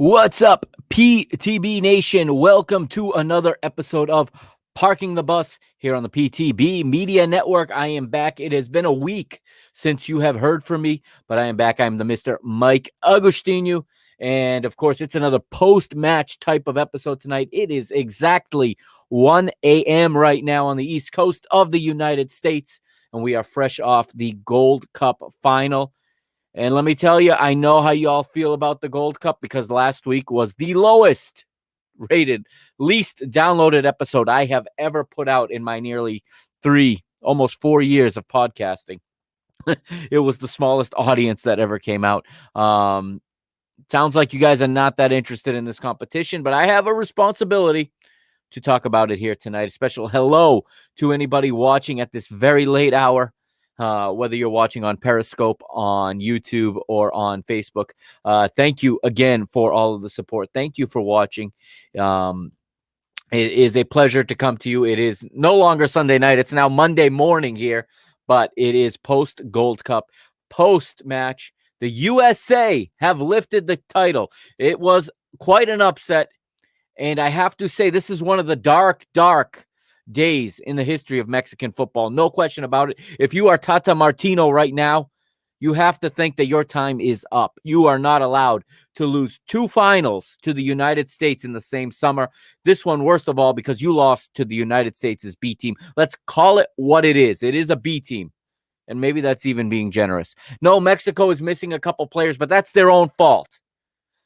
What's up, PTB Nation? Welcome to another episode of Parking the Bus here on the PTB Media Network. I am back. It has been a week since you have heard from me, but I am back. I'm the Mr. Mike Agustinu. And of course, it's another post-match type of episode tonight. It is exactly 1 a.m. right now on the East Coast of the United States, and we are fresh off the Gold Cup final. And let me tell you, I know how you all feel about the Gold Cup because last week was the lowest rated, least downloaded episode I have ever put out in my nearly almost 4 years of podcasting. It was the smallest audience that ever came out. Sounds like you guys are not that interested in this competition, but I have a responsibility to talk about it here tonight. A special hello to anybody watching at this very late hour. Whether you're watching on Periscope, on YouTube, or on Facebook. Thank you again for all of the support. Thank you for watching. It is a pleasure to come to you. It is no longer Sunday night. It's now Monday morning here, but it is post-Gold Cup, post-match. The USA have lifted the title. It was quite an upset, and I have to say this is one of the dark days in the history of Mexican football. No question about it. If you are Tata Martino right now, you have to think that your time is up. You are not allowed to lose two finals to the United States in the same summer. This one, worst of all, because you lost to the United States' B team. Let's call it what it is. It is a B team. And maybe that's even being generous. No, Mexico is missing a couple players, but that's their own fault.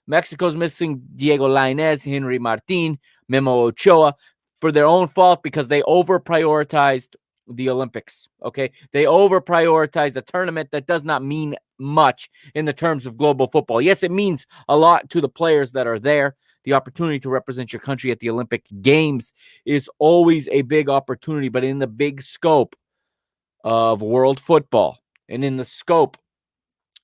Mexico's missing Diego Lainez, Henry Martin, Memo Ochoa, for their own fault because they over-prioritized the Olympics, okay? They over-prioritized a tournament that does not mean much in the terms of global football. Yes, it means a lot to the players that are there. The opportunity to represent your country at the Olympic Games is always a big opportunity, but in the big scope of world football and in the scope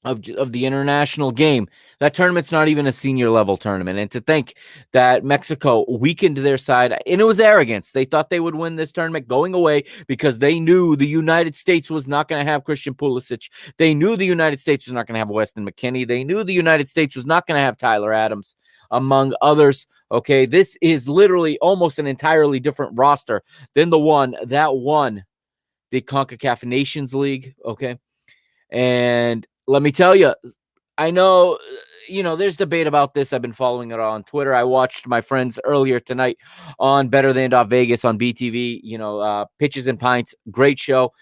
of the international game, that tournament's not even a senior level tournament. And to think that Mexico weakened their side, and it was arrogance. They thought they would win this tournament going away because they knew the United States was not going to have Christian Pulisic. They knew the United States was not going to have Weston McKennie. They knew the United States was not going to have Tyler Adams, among others. Okay, this is literally almost an entirely different roster than the one that won the CONCACAF Nations League. Okay, and let me tell you, I know, there's debate about this. I've been following it on Twitter. I watched my friends earlier tonight on Better Than Vegas on BTV, Pitches and Pints. Great show.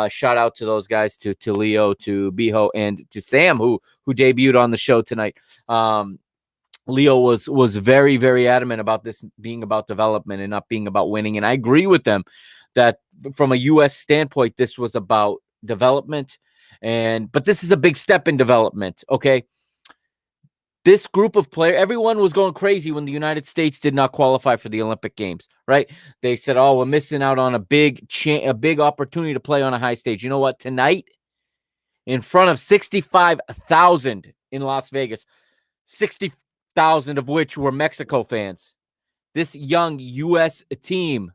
Shout out to those guys, to Leo, to Biho, and to Sam, who debuted on the show tonight. Leo was very, very adamant about this being about development and not being about winning. And I agree with them that from a U.S. standpoint, this was about development. But this is a big step in development, okay? This group of players, everyone was going crazy when the United States did not qualify for the Olympic Games, right? They said, "Oh, we're missing out on a big opportunity to play on a high stage." You know what? Tonight, in front of 65,000 in Las Vegas, 60,000 of which were Mexico fans, this young U.S. team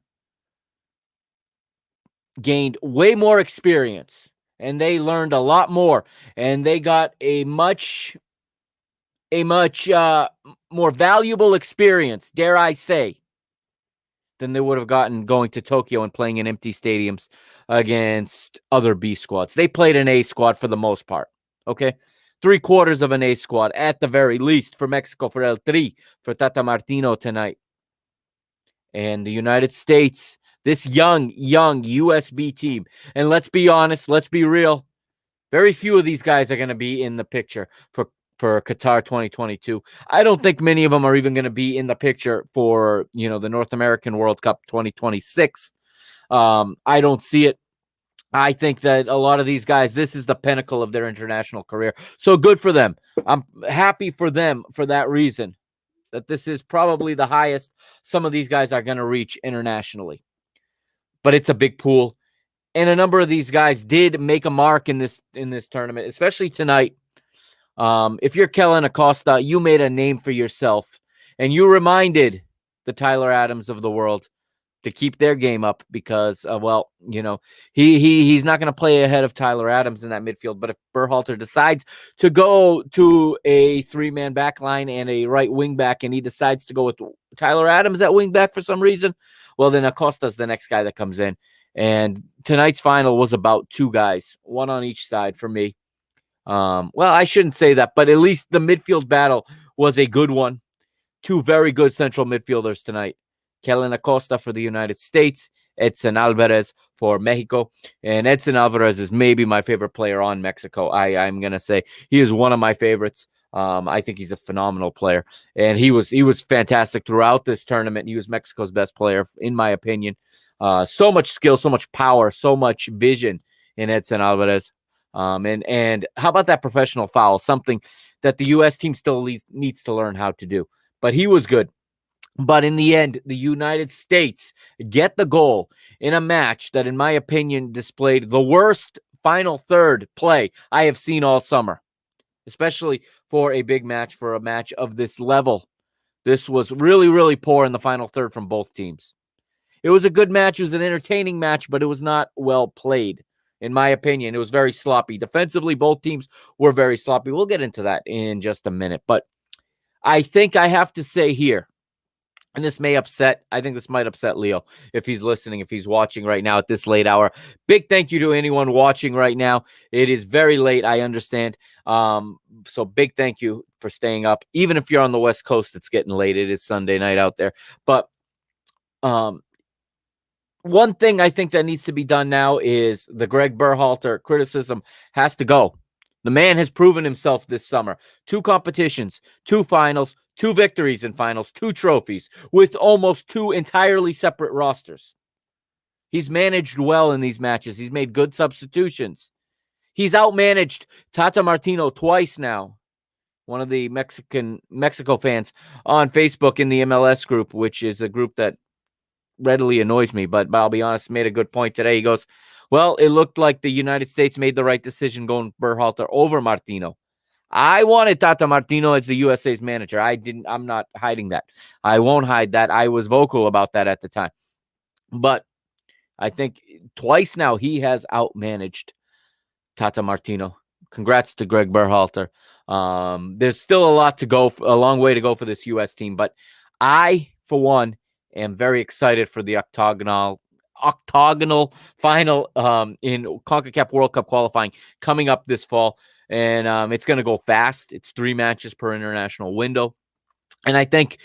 gained way more experience. And they learned a lot more, and they got a much more valuable experience, dare I say, than they would have gotten going to Tokyo and playing in empty stadiums against other B squads. They played an A squad for the most part, okay? 3/4 of an A squad at the very least for Mexico, for El Tri, for Tata Martino tonight. And the United States, this young USB team. And let's be honest, let's be real. Very few of these guys are going to be in the picture for Qatar 2022. I don't think many of them are even going to be in the picture for, the North American World Cup 2026. I don't see it. I think that a lot of these guys, this is the pinnacle of their international career. So good for them. I'm happy for them for that reason, that this is probably the highest some of these guys are going to reach internationally. But it's a big pool, and a number of these guys did make a mark in this tournament, especially tonight. If you're Kellen Acosta, you made a name for yourself, and you reminded the Tyler Adams of the world to keep their game up because, he's not going to play ahead of Tyler Adams in that midfield. But if Berhalter decides to go to a 3-man back line and a right wing back, and he decides to go with Tyler Adams at wing back for some reason, well, then Acosta's the next guy that comes in. And tonight's final was about 2 guys, 1 on each side for me. Well, I shouldn't say that, but at least the midfield battle was a good one. 2 very good central midfielders tonight. Kellen Acosta for the United States, Edson Alvarez for Mexico. And Edson Alvarez is maybe my favorite player on Mexico. I'm going to say he is one of my favorites. I think he's a phenomenal player. And he was fantastic throughout this tournament. He was Mexico's best player, in my opinion. So much skill, so much power, so much vision in Edson Alvarez. And how about that professional foul? Something that the U.S. team still needs to learn how to do. But he was good. But in the end, the United States get the goal in a match that, in my opinion, displayed the worst final third play I have seen all summer, especially for a big match, for a match of this level. This was really, really poor in the final third from both teams. It was a good match. It was an entertaining match, but it was not well played. In my opinion, it was very sloppy. Defensively, both teams were very sloppy. We'll get into that in just a minute. But I think I have to say here, and I think this might upset Leo if he's listening, if he's watching right now at this late hour. Big thank you to anyone watching right now. It is very late, I understand. So big thank you for staying up. Even if you're on the West Coast, it's getting late. It is Sunday night out there. But one thing I think that needs to be done now is the Gregg Berhalter criticism has to go. The man has proven himself this summer. 2 competitions, 2 finals, 2 victories in finals, 2 trophies, with almost 2 entirely separate rosters. He's managed well in these matches. He's made good substitutions. He's outmanaged Tata Martino twice now. One of the Mexico fans on Facebook in the MLS group, which is a group that readily annoys me, but I'll be honest, made a good point today. He goes, well, it looked like the United States made the right decision going Berhalter over Martino. I wanted Tata Martino as the USA's manager. I'm not hiding that. I won't hide that. I was vocal about that at the time. But I think twice now he has outmanaged Tata Martino. Congrats to Gregg Berhalter. There's still a long way to go for this U.S. team, but I, for one, am very excited for the octagonal final in CONCACAF World Cup qualifying coming up this fall. And it's going to go fast. It's 3 matches per international window. And I think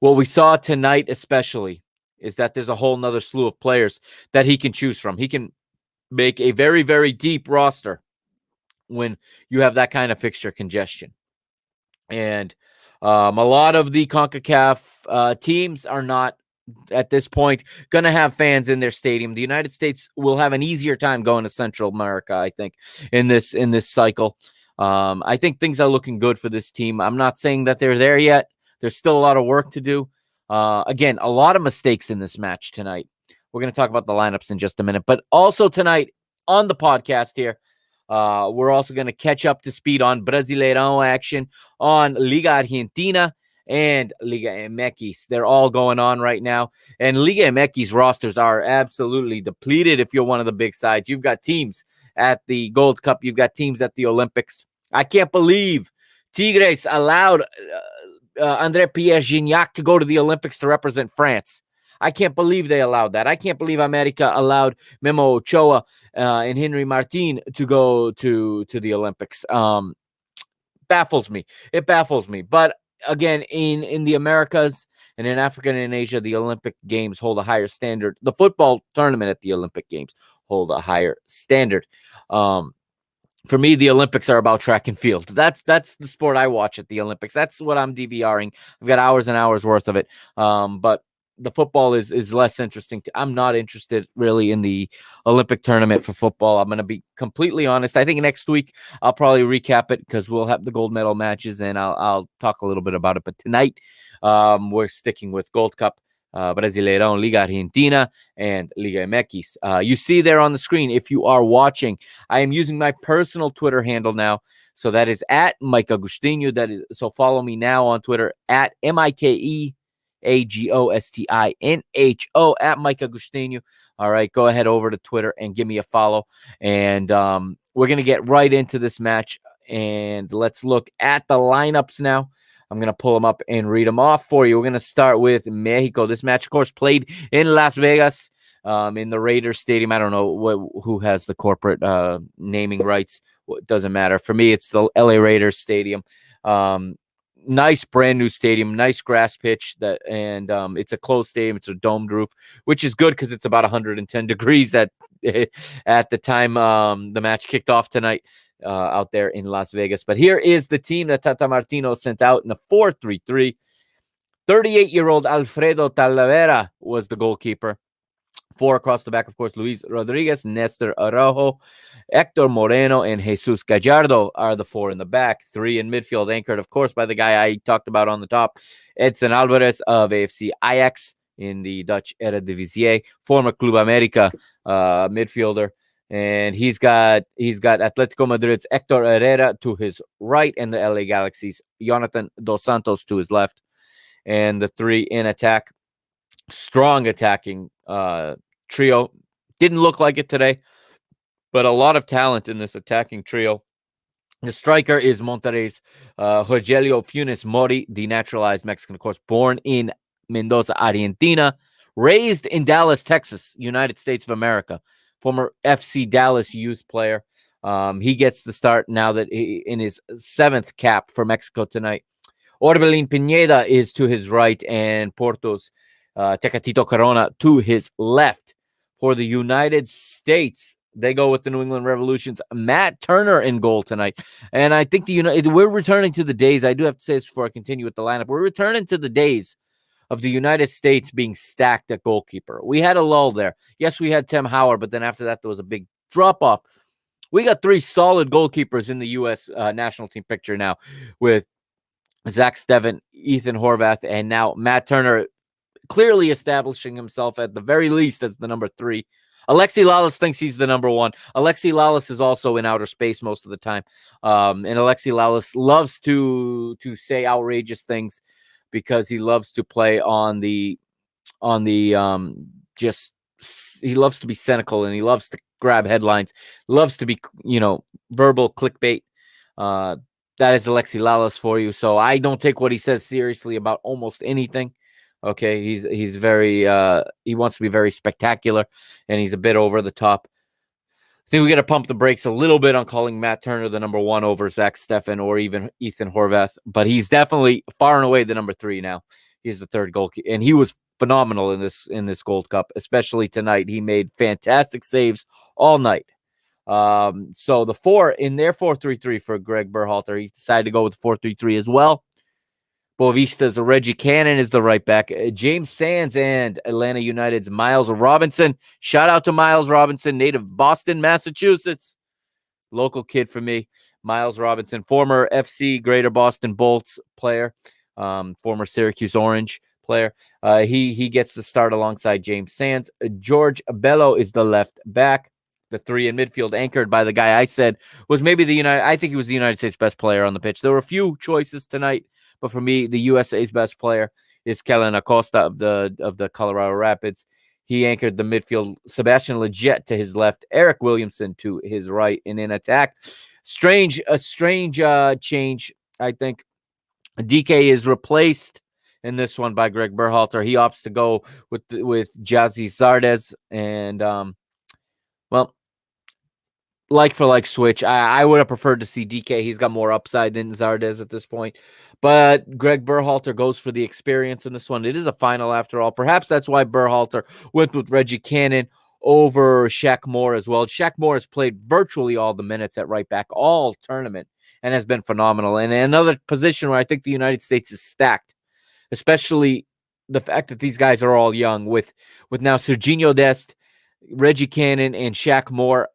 what we saw tonight especially is that there's a whole nother slew of players that he can choose from. He can make a very, very deep roster when you have that kind of fixture congestion. And a lot of the CONCACAF teams are not, at this point, going to have fans in their stadium. The United States will have an easier time going to Central America, I think, in this cycle. I think things are looking good for this team. I'm not saying that they're there yet. There's still a lot of work to do. Again, a lot of mistakes in this match tonight. We're going to talk about the lineups in just a minute. But also tonight on the podcast here, we're also going to catch up to speed on Brasileirao action on Liga Argentina and Liga MX. They're all going on right now. And Liga MX rosters are absolutely depleted if you're one of the big sides. You've got teams at the Gold Cup. You've got teams at the Olympics. I can't believe Tigres allowed André Pierre Gignac to go to the Olympics to represent France. I can't believe they allowed that. I can't believe America allowed Memo Ochoa and Henry Martin to go to the Olympics. Baffles me. It baffles me. But again, in the Americas and in Africa and in Asia, the Olympic Games hold a higher standard. The football tournament at the Olympic Games hold a higher standard. For me, the Olympics are about track and field. That's the sport I watch at the Olympics. That's what I'm DVRing. I've got hours and hours worth of it. But the football is less interesting. I'm not interested really in the Olympic tournament for football. I'm going to be completely honest. I think next week I'll probably recap it because we'll have the gold medal matches and I'll talk a little bit about it. But tonight we're sticking with Gold Cup, Brasileirao, Liga Argentina, and Liga MX. You see there on the screen, if you are watching, I am using my personal Twitter handle now. So that is at Mike Agustinho. So follow me now on Twitter at MikeAgustino. Agostinho at Mike Agostinho. All right, go ahead over to Twitter and give me a follow. And we're going to get right into this match. And let's look at the lineups now. I'm going to pull them up and read them off for you. We're going to start with Mexico. This match, of course, played in Las Vegas, in the Raiders Stadium. I don't know who has the corporate naming rights. It doesn't matter. For me, it's the LA Raiders Stadium. Nice brand new stadium, nice grass pitch, and it's a closed stadium. It's a domed roof, which is good because it's about 110 degrees at the time the match kicked off tonight. Out there in Las Vegas. But here is the team that Tata Martino sent out in a 4-3-3. 38-year-old Alfredo Talavera was the goalkeeper. 4 across the back, of course, Luis Rodriguez, Nestor Araujo, Hector Moreno, and Jesus Gallardo are the 4 in the back. 3 in midfield, anchored, of course, by the guy I talked about on the top, Edson Alvarez of AFC Ajax in the Dutch Eredivisie, former Club America midfielder. And he's got Atletico Madrid's Hector Herrera to his right and the LA Galaxy's Jonathan Dos Santos to his left. And the 3 in attack, strong attacking trio. Didn't look like it today, but a lot of talent in this attacking trio. The striker is Monterrey's Rogelio Funes Mori, the naturalized Mexican, of course, born in Mendoza, Argentina, raised in Dallas, Texas, United States of America. Former FC Dallas youth player. He gets the start now that in his 7th cap for Mexico tonight. Orbelin Pineda is to his right, and Porto's Tecatito Corona to his left. For the United States, they go with the New England Revolution's Matt Turner in goal tonight. And I think we're returning to the days. I do have to say this before I continue with the lineup. We're returning to the days of the United States being stacked at goalkeeper. We had a lull there. Yes, we had Tim Howard, but then after that, there was a big drop-off. We got 3 solid goalkeepers in the U.S. National team picture now with Zach Steven, Ethan Horvath, and now Matt Turner clearly establishing himself at the very least as the number 3. Alexi Lalas thinks he's the number 1. Alexi Lalas is also in outer space most of the time. And Alexi Lalas loves to say outrageous things, because he loves to play on the he loves to be cynical, and he loves to grab headlines, loves to be, verbal clickbait. That is Alexi Lalas for you. So I don't take what he says seriously about almost anything. Okay. He's very, he wants to be very spectacular, and he's a bit over the top. I think we got to pump the brakes a little bit on calling Matt Turner the number 1 over Zach Steffen or even Ethan Horvath, but he's definitely far and away the number 3 now. He's the 3rd goalkeeper, and he was phenomenal in this Gold Cup, especially tonight. He made fantastic saves all night. So the 4 in their 4-3-3 for Gregg Berhalter, he's decided to go with 4-3-3 as well. Boavista's Reggie Cannon is the right back. James Sands and Atlanta United's Miles Robinson. Shout out to Miles Robinson, native Boston, Massachusetts. Local kid for me. Miles Robinson, former FC Greater Boston Bolts player, former Syracuse Orange player. He gets the start alongside James Sands. George Bello is the left back. The 3 in midfield, anchored by the guy I said was maybe I think he was the United States best player on the pitch. There were a few choices tonight, but for me, the USA's best player is Kellen Acosta of the Colorado Rapids. He anchored the midfield. Sebastian Lletget to his left, Eric Williamson to his right, and in attack, a strange change. I think DK is replaced in this one by Gregg Berhalter. He opts to go with Jazzy Zardes, and like for like switch. I would have preferred to see DK. He's got more upside than Zardes at this point. But Gregg Berhalter goes for the experience in this one. It is a final after all. Perhaps that's why Berhalter went with Reggie Cannon over Shaq Moore as well. Shaq Moore has played virtually all the minutes at right back all tournament and has been phenomenal. And another position where I think the United States is stacked, especially the fact that these guys are all young with now Serginho Dest, Reggie Cannon, and Shaq Moore.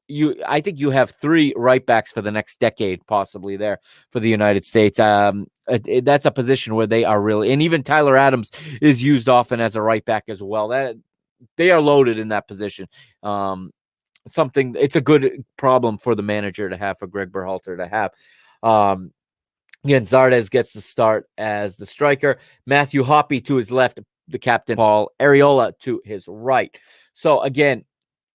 I think you have 3 right backs for the next decade, possibly there for the United States. That's a position where they are really, and even Tyler Adams is used often as a right back as well. That they are loaded in that position. It's a good problem for the manager to have, for Gregg Berhalter to have. Again, Zardes gets the start as the striker. Matthew Hoppe to his left, the captain, Paul Areola, to his right. So again,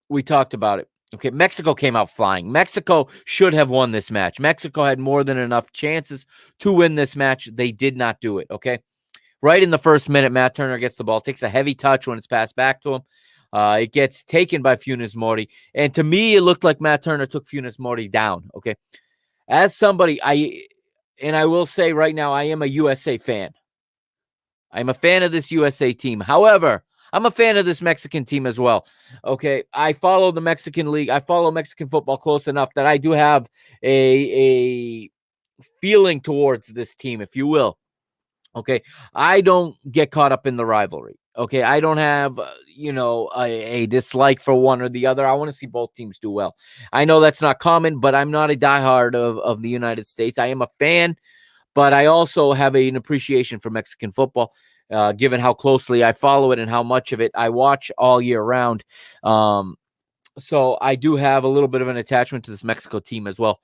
we talked about it. Okay, Mexico came out flying. Mexico should have won this match. Mexico had more than enough chances to win this match. They did not do it, okay? Right in the first minute, Matt Turner gets the ball, takes a heavy touch when it's passed back to him. It gets taken by Funes Mori. And to me, it looked like Matt Turner took Funes Mori down, okay? As somebody, I will say right now, I am a USA fan. I'm a fan of this USA team. However, I'm a fan of this Mexican team as well. Okay, I follow the Mexican League. I follow Mexican football close enough that I do have a feeling towards this team, if you will. Okay, I don't get caught up in the rivalry. Okay, I don't have, a dislike for one or the other. I want to see both teams do well. I know that's not common, but I'm not a diehard of the United States. I am a fan, but I also have an appreciation for Mexican football, given how closely I follow it and how much of it I watch all year round. So I do have a little bit of an attachment to this Mexico team as well.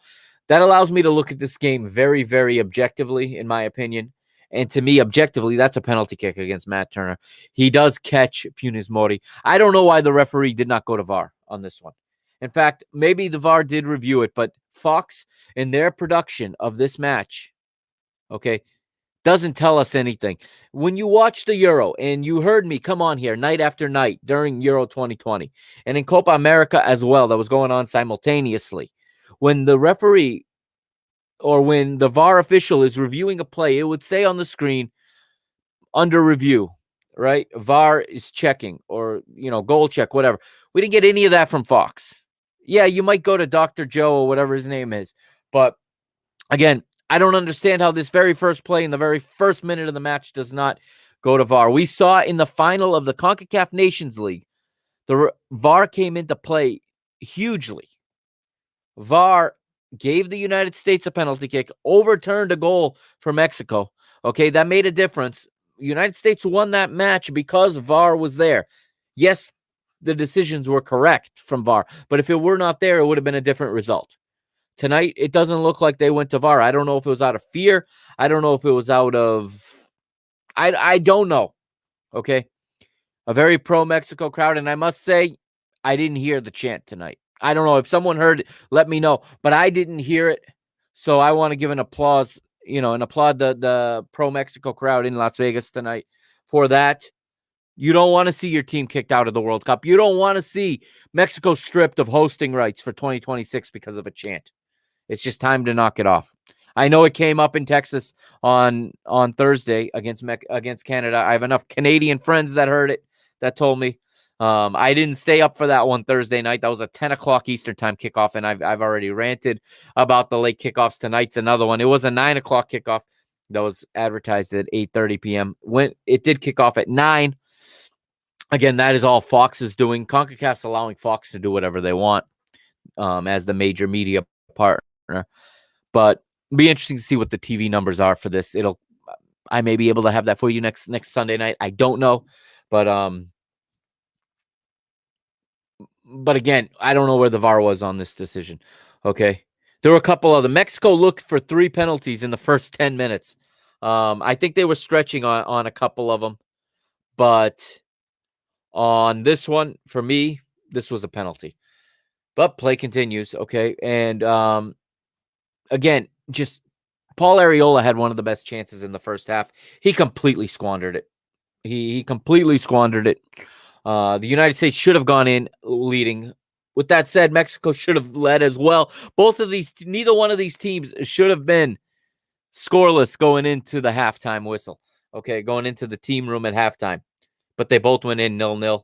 That allows me to look at this game very, very objectively, in my opinion. And to me, objectively, that's a penalty kick against Matt Turner. He does catch Funes Mori. I don't know why the referee did not go to VAR on this one. In fact, maybe the VAR did review it, but Fox, in their production of this match, okay, doesn't tell us anything. When you watch the Euro, and you heard me come on here night after night during Euro 2020, and in Copa America as well, that was going on simultaneously, when the referee or when the VAR official is reviewing a play, it would say on the screen, under review, right? VAR is checking, or, goal check, whatever. We didn't get any of that from Fox. Yeah, you might go to Dr. Joe or whatever his name is. But again, I don't understand how this very first play in the very first minute of the match does not go to VAR. We saw in the final of the CONCACAF Nations League, the VAR came into play hugely. VAR gave the United States a penalty kick, overturned a goal for Mexico. Okay, that made a difference. United States won that match because VAR was there. Yes, the decisions were correct from VAR, but if it were not there, it would have been a different result. Tonight, it doesn't look like they went to VAR. I don't know if it was out of fear. I don't know if it was out of... I don't know, okay? A very pro-Mexico crowd, and I must say, I didn't hear the chant tonight. I don't know. If someone heard it, let me know. But I didn't hear it, so I want to give an applause, and applaud the pro-Mexico crowd in Las Vegas tonight for that. You don't want to see your team kicked out of the World Cup. You don't want to see Mexico stripped of hosting rights for 2026 because of a chant. It's just time to knock it off. I know it came up in Texas on Thursday against Canada. I have enough Canadian friends that heard it that told me. I didn't stay up for that one Thursday night. That was a 10 o'clock Eastern time kickoff, and I've already ranted about the late kickoffs. Tonight's another one. It was a 9 o'clock kickoff that was advertised at 8:30 p.m. When it did kick off at 9. Again, that is all Fox is doing. CONCACAF's allowing Fox to do whatever they want as the major media partner. But it'll be interesting to see what the TV numbers are for this. I may be able to have that for you next Sunday night. I don't know. But again, I don't know where the VAR was on this decision. Okay. There were a couple of them. Mexico looked for 3 penalties in the first 10 minutes. I think they were stretching on a couple of them. But on this one, for me, this was a penalty. But play continues, okay? And again, just Paul Areola had one of the best chances in the first half. He completely squandered it. He completely squandered it. The United States should have gone in leading. With that said, Mexico should have led as well. Neither one of these teams should have been scoreless going into the halftime whistle. Okay, going into the team room at halftime. But they both went in 0-0.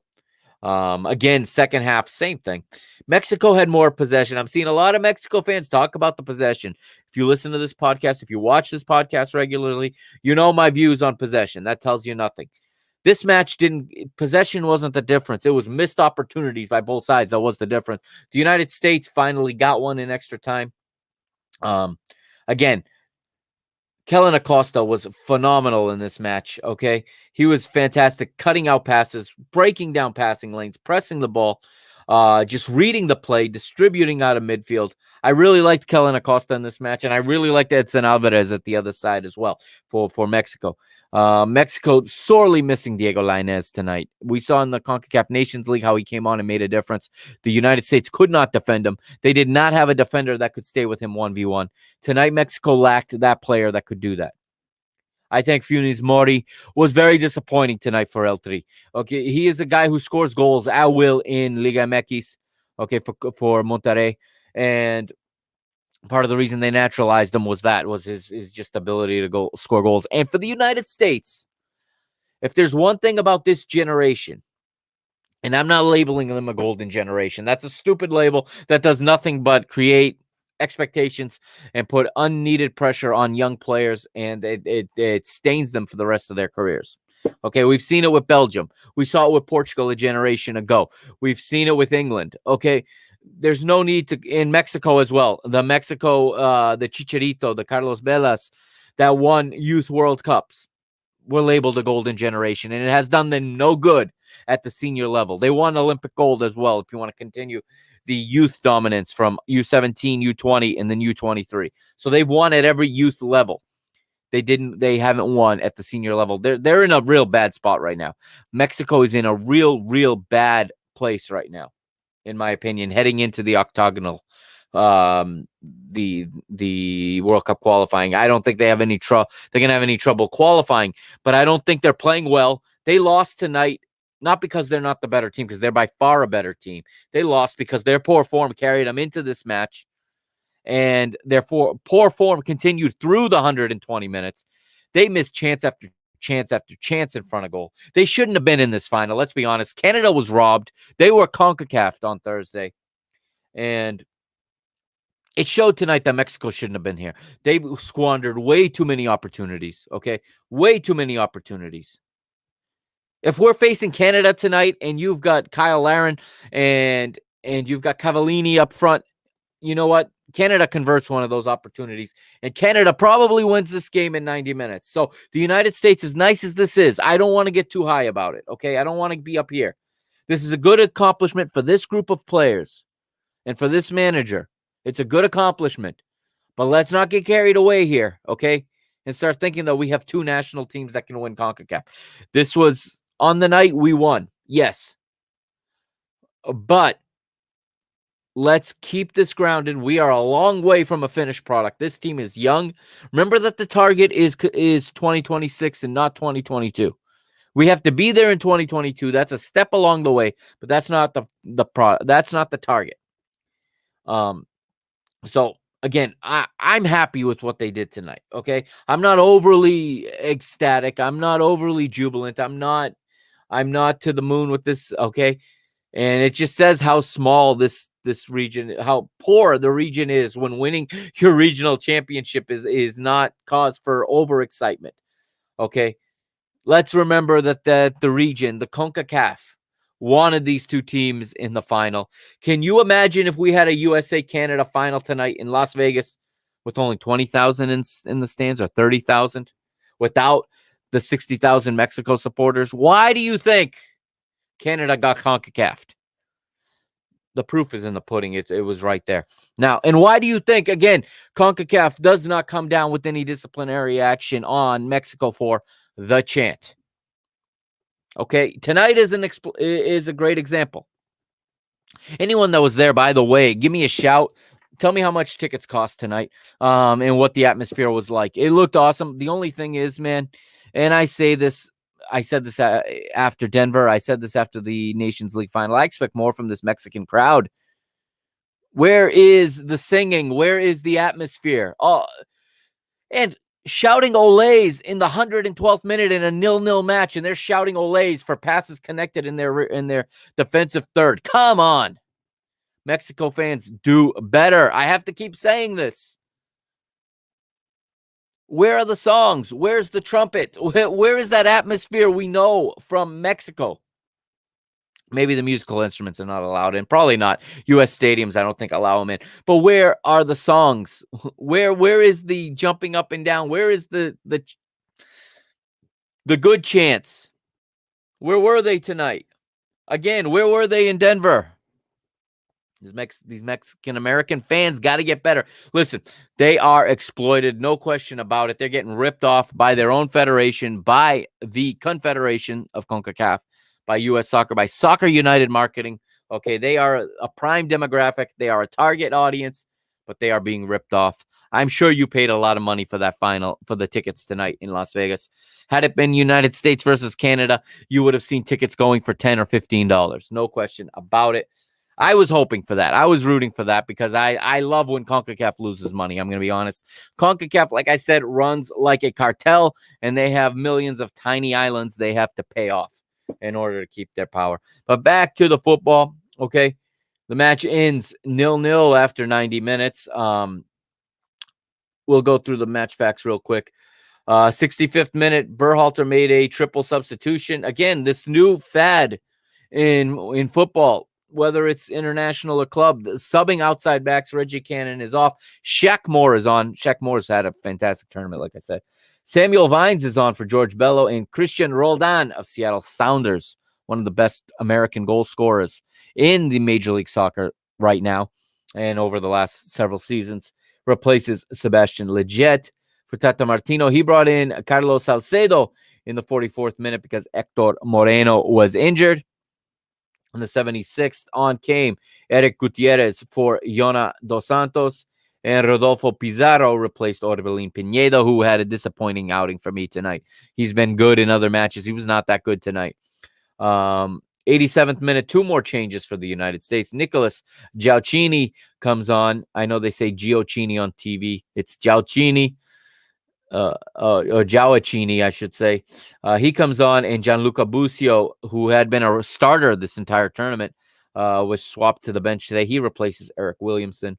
Again, second half, same thing. Mexico had more possession. I'm seeing a lot of Mexico fans talk about the possession. If you listen to this podcast, if you watch this podcast regularly, you know my views on possession. That tells you nothing. This match possession wasn't the difference. It was missed opportunities by both sides. That was the difference. The United States finally got one in extra time. Again, Kellen Acosta was phenomenal in this match, okay? He was fantastic, cutting out passes, breaking down passing lanes, pressing the ball. just reading the play, distributing out of midfield. I really liked Kellen Acosta in this match, and I really liked Edson Alvarez at the other side as well for Mexico. Mexico sorely missing Diego Lainez tonight. We saw in the CONCACAF Nations League how he came on and made a difference. The United States could not defend him. They did not have a defender that could stay with him 1v1. Tonight, Mexico lacked that player that could do that. I think Funes Mori was very disappointing tonight for El Tri. Okay, he is a guy who scores goals at will in Liga MX, okay, for Monterrey. And part of the reason they naturalized him was his just ability to score goals. And for the United States, if there's one thing about this generation, and I'm not labeling them a golden generation. That's a stupid label that does nothing but create expectations and put unneeded pressure on young players, and it stains them for the rest of their careers. Okay, we've seen it with Belgium. We saw it with Portugal a generation ago. We've seen it with England. Okay, there's no need to in Mexico as well. The Chicharito, the Carlos Velas that won Youth World Cups were labeled a golden generation, and it has done them no good at the senior level. They won Olympic gold as well, if you want to continue the youth dominance from U17, U20, and then U23. So they've won at every youth level. They haven't won at the senior level. They're in a real bad spot right now. Mexico is in a real bad place right now, in my opinion, heading into the octagonal, the World Cup qualifying. I don't think they have any trouble. They're gonna have any trouble qualifying, but I don't think they're playing well. They lost tonight, not because they're not the better team, because they're by far a better team. They lost because their poor form carried them into this match, and their poor form continued through the 120 minutes. They missed chance after chance after chance in front of goal. They shouldn't have been in this final. Let's be honest. Canada was robbed. They were CONCACAF'd on Thursday, and it showed tonight that Mexico shouldn't have been here. They squandered way too many opportunities, okay? Way too many opportunities. If we're facing Canada tonight and you've got Kyle Larin and you've got Cavallini up front, you know what? Canada converts one of those opportunities, and Canada probably wins this game in 90 minutes. So the United States, as nice as this is, I don't want to get too high about it, okay? I don't want to be up here. This is a good accomplishment for this group of players and for this manager. It's a good accomplishment, but let's not get carried away here, okay? And start thinking that we have two national teams that can win CONCACAF. This was on the night we won, yes. But let's keep this grounded. We are a long way from a finished product. This team is young. Remember that the target is 2026 and not 2022. We have to be there in 2022. That's a step along the way, but that's not that's not the target. So again, I'm happy with what they did tonight. Okay, I'm not overly ecstatic. I'm not overly jubilant. I'm not to the moon with this. Okay, and it just says how small this region, how poor the region is when winning your regional championship is not cause for overexcitement. Okay, let's remember that the region, the CONCACAF, wanted these two teams in the final. Can you imagine if we had a USA-Canada final tonight in Las Vegas with only 20,000 in the stands, or 30,000, without the 60,000 Mexico supporters? Why do you think Canada got CONCACAF'd? The proof is in the pudding. It was right there. Now, and why do you think, again, CONCACAF does not come down with any disciplinary action on Mexico for the chant? Okay, tonight is a great example. Anyone that was there, by the way, give me a shout. Tell me how much tickets cost tonight, and what the atmosphere was like. It looked awesome. The only thing is, man, and I said this after Denver. I said this after the Nations League final. I expect more from this Mexican crowd. Where is the singing? Where is the atmosphere? Oh, and shouting olays in the 112th minute in a 0-0 match, and they're shouting olays for passes connected in their defensive third. Come on. Mexico fans, do better. I have to keep saying this. Where are the songs? Where's the trumpet? Where is that atmosphere we know from Mexico? Maybe the musical instruments are not allowed in. Probably not. U.S. stadiums, I don't think, allow them in. But where are the songs? Where is the jumping up and down? Where is the good chants? Where were they tonight? Again, where were they in Denver? These Mexican-American fans got to get better. Listen, they are exploited, no question about it. They're getting ripped off by their own federation, by the Confederation of CONCACAF, by U.S. Soccer, by Soccer United Marketing. Okay, they are a prime demographic. They are a target audience, but they are being ripped off. I'm sure you paid a lot of money for that final, for the tickets tonight in Las Vegas. Had it been United States versus Canada, you would have seen tickets going for $10 or $15. No question about it. I was hoping for that. I was rooting for that because I love when CONCACAF loses money. I'm going to be honest. CONCACAF, like I said, runs like a cartel, and they have millions of tiny islands they have to pay off in order to keep their power. But back to the football, okay? The match ends 0-0 after 90 minutes. We'll go through the match facts real quick. 65th minute, Berhalter made a triple substitution. Again, this new fad in football, whether it's international or club, subbing outside backs. Reggie Cannon is off. Shaq Moore is on. Shaq Moore's had a fantastic tournament, like I said. Samuel Vines is on for George Bello, and Christian Roldan of Seattle Sounders, one of the best American goal scorers in the Major League Soccer right now and over the last several seasons, replaces Sebastian Lletget. For Tata Martino, he brought in Carlos Salcedo in the 44th minute because Hector Moreno was injured. In the 76th, on came Eric Gutierrez for Yona Dos Santos, and Rodolfo Pizarro replaced Orbelin Pineda, who had a disappointing outing for me tonight. He's been good in other matches. He was not that good tonight. 87th minute, two more changes for the United States. Nicholas Giaucini comes on. I know they say Giocini on TV. It's Giaucini. Or Giaucini, I should say. He comes on, and Gianluca Busio, who had been a starter this entire tournament, was swapped to the bench today. He replaces Eric Williamson.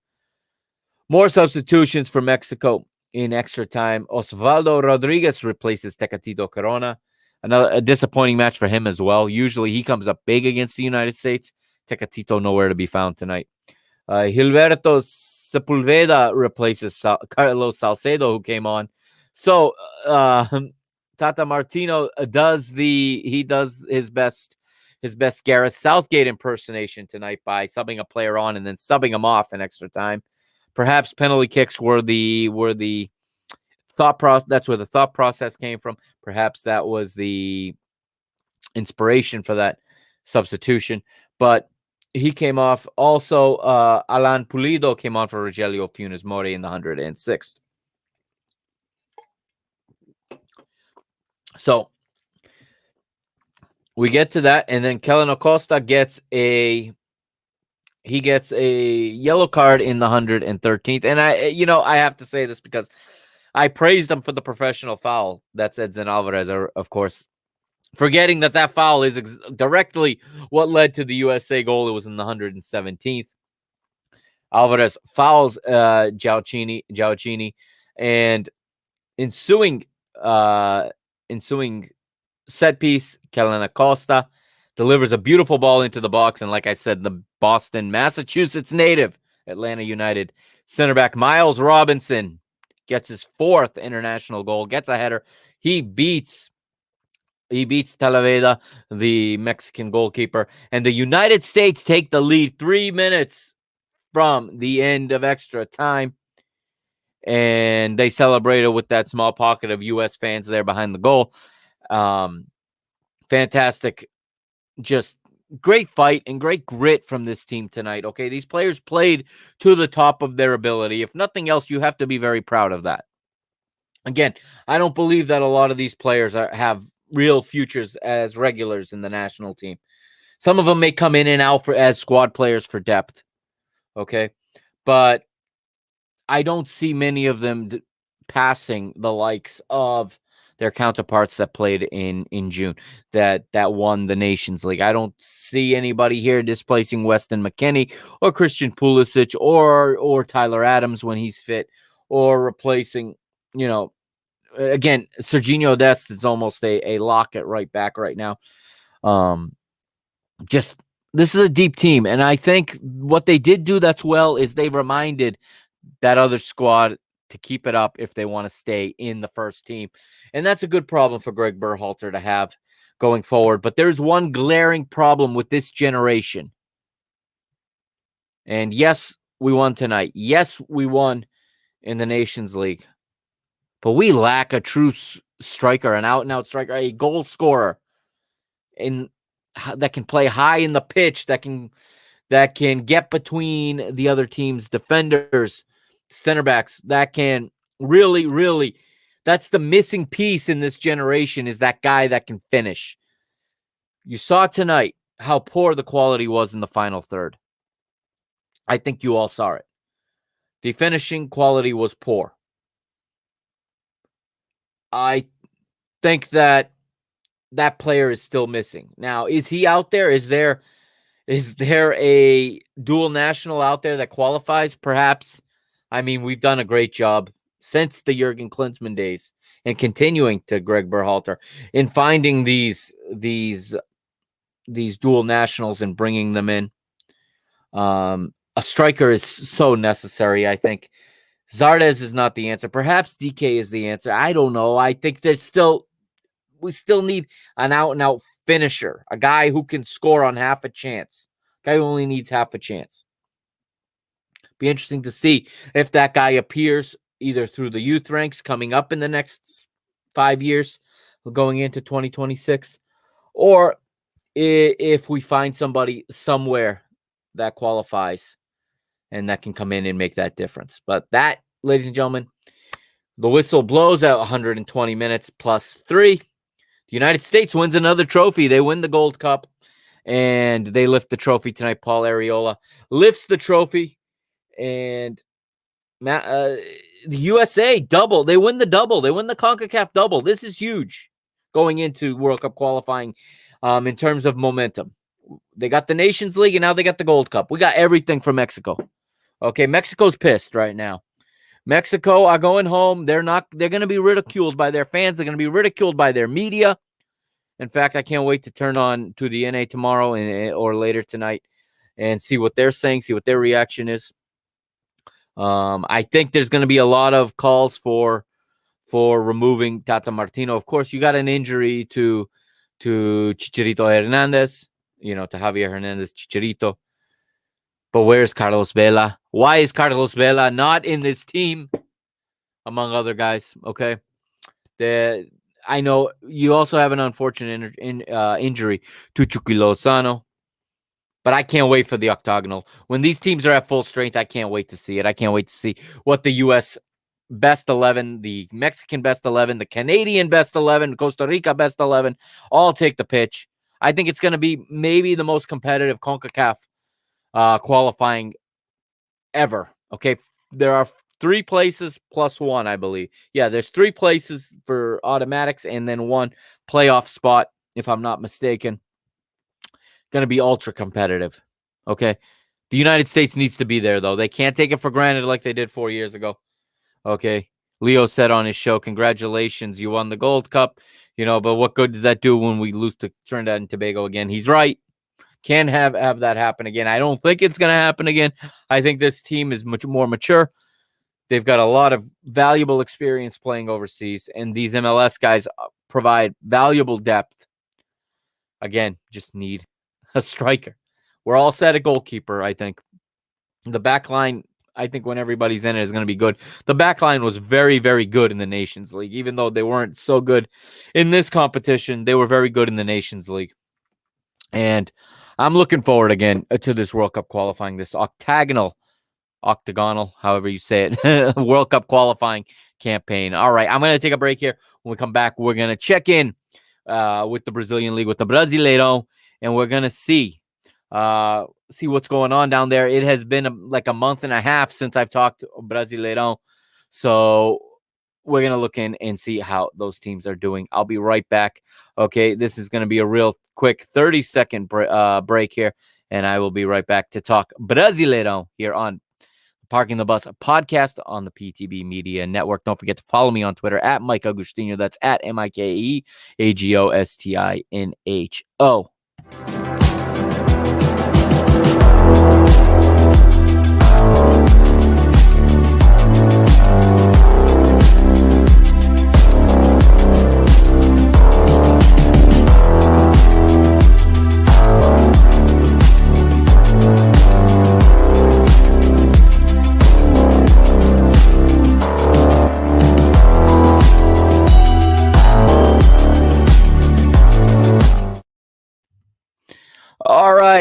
More substitutions for Mexico in extra time. Osvaldo Rodriguez replaces Tecatito Corona. A disappointing match for him as well. Usually he comes up big against the United States. Tecatito nowhere to be found tonight. Gilberto Sepulveda replaces Carlos Salcedo, who came on. So Tata Martino does his best Gareth Southgate impersonation tonight by subbing a player on and then subbing him off in extra time. Perhaps penalty kicks were the thought process. That's where the thought process came from. Perhaps that was the inspiration for that substitution. But he came off. Also, Alan Pulido came on for Rogelio Funes Mori in the 106th. So we get to that, and then Kellen Acosta gets a yellow card in the 113th. And I have to say this because I praised him for the professional foul. That's Edson Alvarez, of course, forgetting that foul is directly what led to the USA goal. It was in the 117th. Alvarez fouls Giaucini, and ensuing set piece, Kellen Acosta delivers a beautiful ball into the box. And like I said, the Boston, Massachusetts native, Atlanta United center back Miles Robinson gets his fourth international goal, gets a header. He beats Talavera, the Mexican goalkeeper, and the United States take the lead 3 minutes from the end of extra time. And they celebrated with that small pocket of U.S. fans there behind the goal. Fantastic. Just great fight and great grit from this team tonight. Okay, these players played to the top of their ability. If nothing else, you have to be very proud of that. Again, I don't believe that a lot of these players have real futures as regulars in the national team. Some of them may come in and out as squad players for depth. Okay, but I don't see many of them passing the likes of their counterparts that played in June, that won the Nations League. I don't see anybody here displacing Weston McKennie or Christian Pulisic or Tyler Adams when he's fit, or replacing, again, Serginho Dest is almost a lock at right back right now. This is a deep team, and I think what they did do that's well is they reminded that other squad to keep it up if they want to stay in the first team. And that's a good problem for Gregg Berhalter to have going forward. But there's one glaring problem with this generation. And yes, we won tonight. Yes, we won in the Nations League. But we lack a true striker, an out-and-out striker, a goal scorer that can play high in the pitch, that can get between the other team's defenders, center backs, that can really, that's the missing piece in this generation, is that guy that can finish. You saw tonight how poor the quality was in the final third. I think you all saw it. The finishing quality was poor. I think that player is still missing. Now, is he out there? Is there a dual national out there that qualifies? Perhaps. I mean, we've done a great job since the Jurgen Klinsmann days and continuing to Gregg Berhalter in finding these dual nationals and bringing them in. A striker is so necessary, I think. Zardes is not the answer. Perhaps DK is the answer. I don't know. I think we still need an out-and-out finisher, a guy who can score on half a chance, a guy who only needs half a chance. Be interesting to see if that guy appears either through the youth ranks coming up in the next 5 years, going into 2026, or if we find somebody somewhere that qualifies and that can come in and make that difference. But that, ladies and gentlemen, the whistle blows at 120 minutes plus 3. The United States wins another trophy. They win the Gold Cup, and they lift the trophy tonight. Paul Arriola lifts the trophy, and the USA double. They win the double. They win the CONCACAF double. This is huge going into World Cup qualifying in terms of momentum. They got the Nations League, and now they got the Gold Cup. We got everything from Mexico. Okay, Mexico's pissed right now. Mexico are going home. They're going to be ridiculed by their fans. They're going to be ridiculed by their media. In fact, I can't wait to turn on to the NA tomorrow or later tonight and see what they're saying, see what their reaction is. I think there's going to be a lot of calls for removing Tata Martino. Of course, you got an injury to Chicharito Hernandez, to Javier Hernandez Chicharito. But where's Carlos Vela? Why is Carlos Vela not in this team, among other guys? Okay. I know you also have an unfortunate injury to Chucky Lozano, but I can't wait for the octagonal. When these teams are at full strength, I can't wait to see it. I can't wait to see what the U.S. best 11, the Mexican best 11, the Canadian best 11, Costa Rica best 11, all take the pitch. I think it's going to be maybe the most competitive CONCACAF qualifying ever. Okay, there are 3 places plus 1, I believe. Yeah, there's 3 places for automatics and then 1 playoff spot, if I'm not mistaken. Going to be ultra competitive. Okay, the United States needs to be there, though. They can't take it for granted like they did 4 years ago. Okay, Leo said on his show, congratulations, you won the Gold Cup, but what good does that do when we lose to Trinidad and Tobago again? He's right. Can't have that happen again. I don't think it's going to happen again. I think this team is much more mature. They've got a lot of valuable experience playing overseas, and these MLS guys provide valuable depth. Again, just need a striker. We're all set at goalkeeper, I think. The back line, I think when everybody's in it, is going to be good. The back line was very, very good in the Nations League. Even though they weren't so good in this competition, they were very good in the Nations League. And I'm looking forward again to this World Cup qualifying, this octagonal, however you say it, World Cup qualifying campaign. All right, I'm going to take a break here. When we come back, we're going to check in with the Brazilian League, with the Brasileirao, and we're going to see what's going on down there. It has been like a month and a half since I've talked Brasileirao, so we're going to look in and see how those teams are doing. I'll be right back. Okay, this is going to be a real quick 30-second break here, and I will be right back to talk Brasileirao here on Parking the Bus, a podcast on the PTB Media Network. Don't forget to follow me on Twitter at Mike Agostino. That's at MikeAgostinho.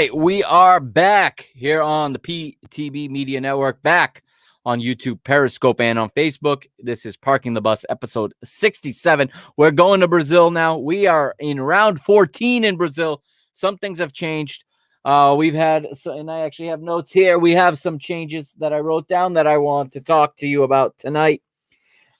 right, we are back here on the PTB Media Network, back on YouTube, Periscope, and on Facebook. This is Parking the Bus, episode 67. We're going to Brazil now. We are in round 14 in Brazil. Some things have changed. We've had, and I actually have notes here. We have some changes that I wrote down that I want to talk to you about tonight.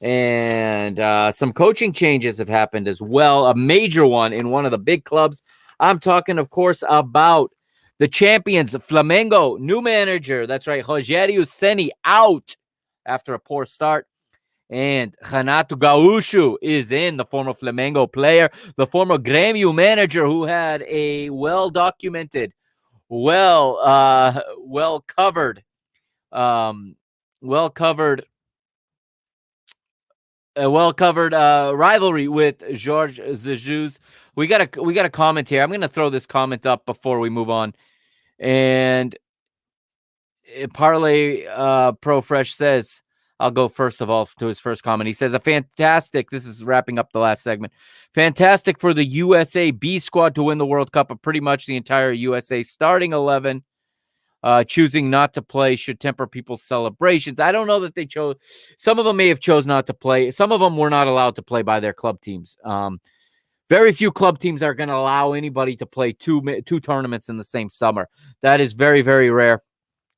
And some coaching changes have happened as well. A major one in one of the big clubs. I'm talking, of course, about the champions, Flamengo, new manager. That's right, Rogério Ceni out after a poor start. And Renato Gaúcho is in, the former Flamengo player, the former Grêmio manager who had a well-documented, well-covered rivalry with Jorge Jesus. We got a comment here. I'm going to throw this comment up before we move on. And Parlay Pro Fresh says, I'll go first of all to his first comment. He says, this is wrapping up the last segment. Fantastic for the USA B squad to win the World Cup, but pretty much the entire USA starting 11 choosing not to play should temper people's celebrations. I don't know that they chose. Some of them may have chose not to play. Some of them were not allowed to play by their club teams. Very few club teams are going to allow anybody to play two tournaments in the same summer. That is very, very rare.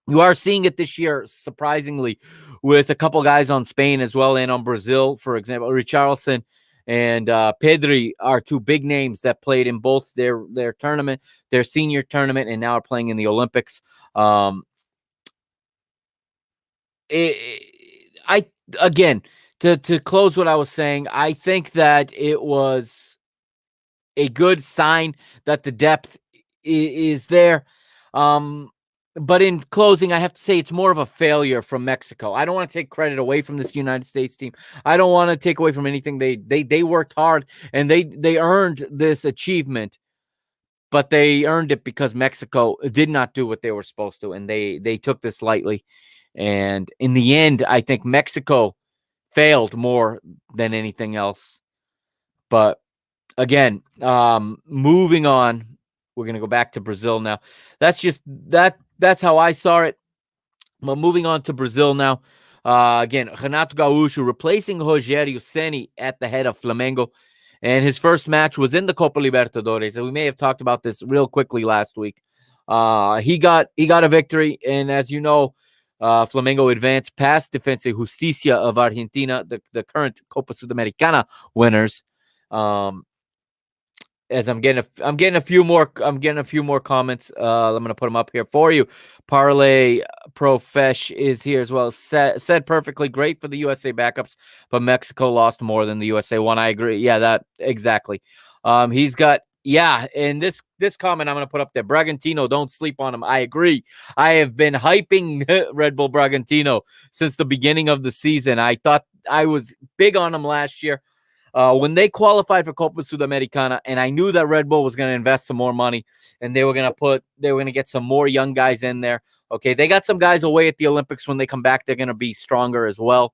You are seeing it this year, surprisingly, with a couple guys on Spain as well and on Brazil. For example, Richarlison and Pedri are two big names that played in both their tournament, their senior tournament, and now are playing in the Olympics. To close what I was saying, I think that it was a good sign that the depth is there. But in closing, I have to say it's more of a failure from Mexico. I don't want to take credit away from this United States team. I don't want to take away from anything. They worked hard and they earned this achievement, but they earned it because Mexico did not do what they were supposed to, and they took this lightly. And in the end, I think Mexico failed more than anything else. But again, moving on, we're going to go back to Brazil now. That's how I saw it. But moving on to Brazil now. Again, Renato Gaúcho replacing Rogério Ceni at the head of Flamengo. And his first match was in the Copa Libertadores. And we may have talked about this real quickly last week. He got a victory. And as you know, Flamengo advanced past Defensa y Justicia of Argentina, the current Copa Sudamericana winners. As I'm getting a few more comments. I'm going to put them up here for you. Parlay Profesh is here as well. Said perfectly. Great for the USA backups, but Mexico lost more than the USA won. I agree. Yeah, that exactly. He's got and this comment I'm going to put up there. Bragantino, don't sleep on him. I agree. I have been hyping Red Bull Bragantino since the beginning of the season. I thought I was big on them last year. When they qualified for Copa Sudamericana, and I knew that Red Bull was going to invest some more money, and they were going to get some more young guys in there. Okay, they got some guys away at the Olympics. When they come back, they're going to be stronger as well.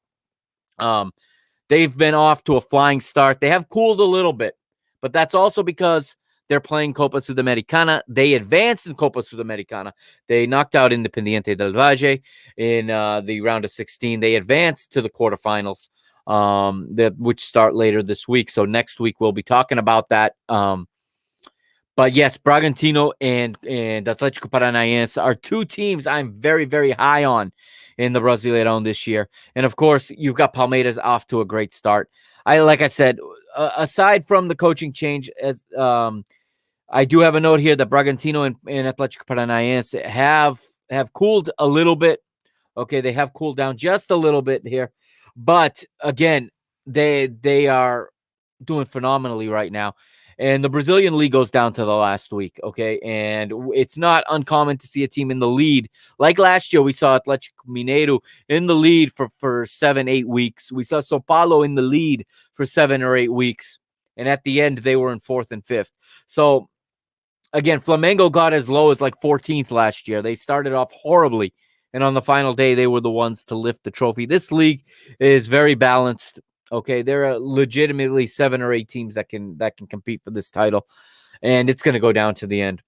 They've been off to a flying start. They have cooled a little bit, but that's also because they're playing Copa Sudamericana. They advanced in Copa Sudamericana. They knocked out Independiente del Valle in the round of 16. They advanced to the quarterfinals. Which start later this week. So next week we'll be talking about that. But yes, Bragantino and Atlético Paranaense are two teams I'm very, very high on in the Brasileirao this year. And of course, you've got Palmeiras off to a great start. Like I said, aside from the coaching change, as I do have a note here that Bragantino and Atlético Paranaense have cooled a little bit. Okay, they have cooled down just a little bit here. But again, they are doing phenomenally right now. And the Brazilian league goes down to the last week, okay? And it's not uncommon to see a team in the lead. Like last year, we saw Atlético Mineiro in the lead for 7-8 weeks. We saw São Paulo in the lead for 7 or 8 weeks. And at the end, they were in 4th and 5th. So, again, Flamengo got as low as like 14th last year. They started off horribly. And on the final day, they were the ones to lift the trophy. This league is very balanced. Okay, there are legitimately 7 or 8 teams that can compete for this title, and it's going to go down to the end.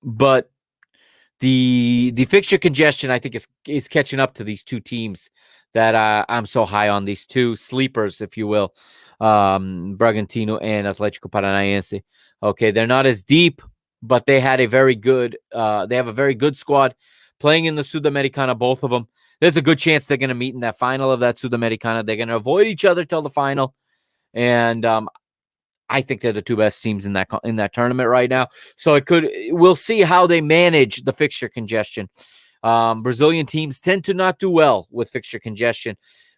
but the fixture congestion, I think, is catching up to these two teams that I'm so high on, these two sleepers, if you will, Bragantino and Atlético Paranaense. Okay, they're not as deep, but they have a very good squad playing in the Sudamericana, both of them. There's a good chance they're going to meet in that final of that Sudamericana. They're going to avoid each other till the final, and I think they're the two best teams in that tournament right now. So we'll see how they manage the fixture congestion. Brazilian teams tend to not do well with fixture congestion.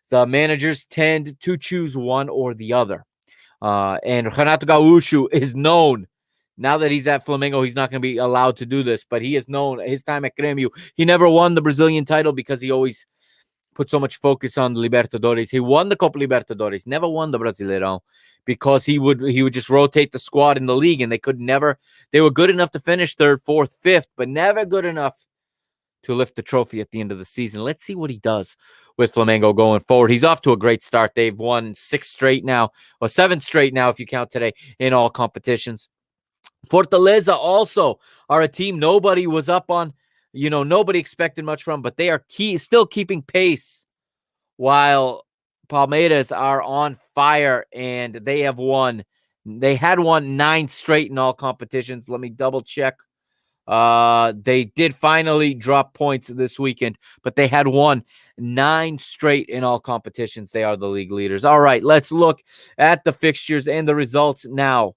The managers tend to choose one or the other. And Renato Gaúcho is known. Now that he's at Flamengo, he's not going to be allowed to do this, but he is known his time at Grêmio. He never won the Brazilian title because he always put so much focus on the Libertadores. He won the Copa Libertadores, never won the Brasileirao, because he would just rotate the squad in the league, and they were good enough to finish third, fourth, fifth, but never good enough to lift the trophy at the end of the season. Let's see what he does with Flamengo going forward. He's off to a great start. They've won 6 straight now, or 7 straight now if you count today, in all competitions. Fortaleza also are a team nobody was up on. Nobody expected much from, but they are still keeping pace while Palmeiras are on fire, and they had won 9 straight in all competitions. Let me double check. They did finally drop points this weekend, but they had won 9 straight in all competitions. They are the league leaders. All right, let's look at the fixtures and the results now.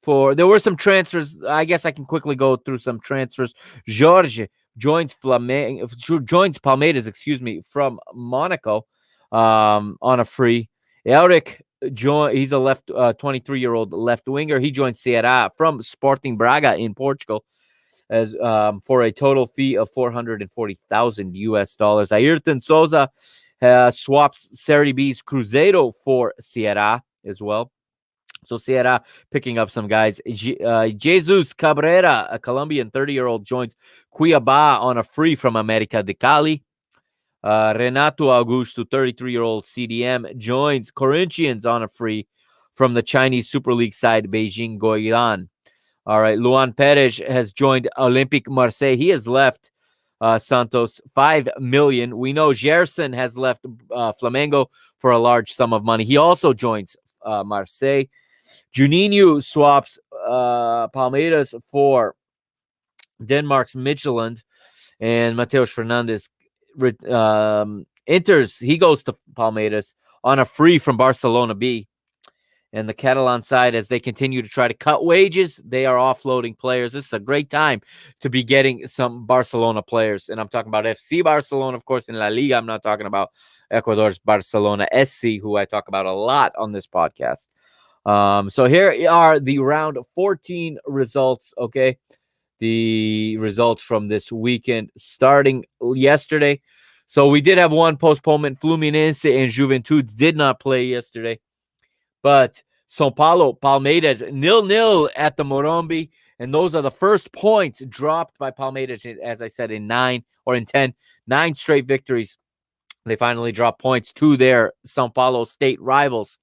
There were some transfers. I guess I can quickly go through some transfers. Jorge joins Palmeiras, from Monaco, on a free. Eric he's a 23-year-old left winger. He joins Ceará from Sporting Braga in Portugal, as for a total fee of $440,000. Ayrton Souza swaps Série B's Cruzeiro for Ceará as well. So Ceará picking up some guys. Jesus Cabrera, a Colombian 30-year-old, joins Cuiabá on a free from América de Cali. Renato Augusto, 33-year-old CDM, joins Corinthians on a free from the Chinese Super League side Beijing Guoyuan. All right, Luan Perez has joined Olympique Marseille. He has left Santos, $5 million. We know Gerson has left Flamengo for a large sum of money. He also joins Marseille. Juninho swaps Palmeiras for Denmark's Midtjylland, and Mateus Fernandes enters. He goes to Palmeiras on a free from Barcelona B. And the Catalan side, as they continue to try to cut wages, they are offloading players. This is a great time to be getting some Barcelona players. And I'm talking about FC Barcelona, of course, in La Liga. I'm not talking about Ecuador's Barcelona SC, who I talk about a lot on this podcast. So here are the round 14 results, okay? The results from this weekend starting yesterday. So we did have one postponement. Fluminense and Juventude did not play yesterday. But São Paulo, Palmeiras, 0-0 at the Morumbi. And those are the first points dropped by Palmeiras, as I said, in 9 straight victories. They finally dropped points to their São Paulo state rivals,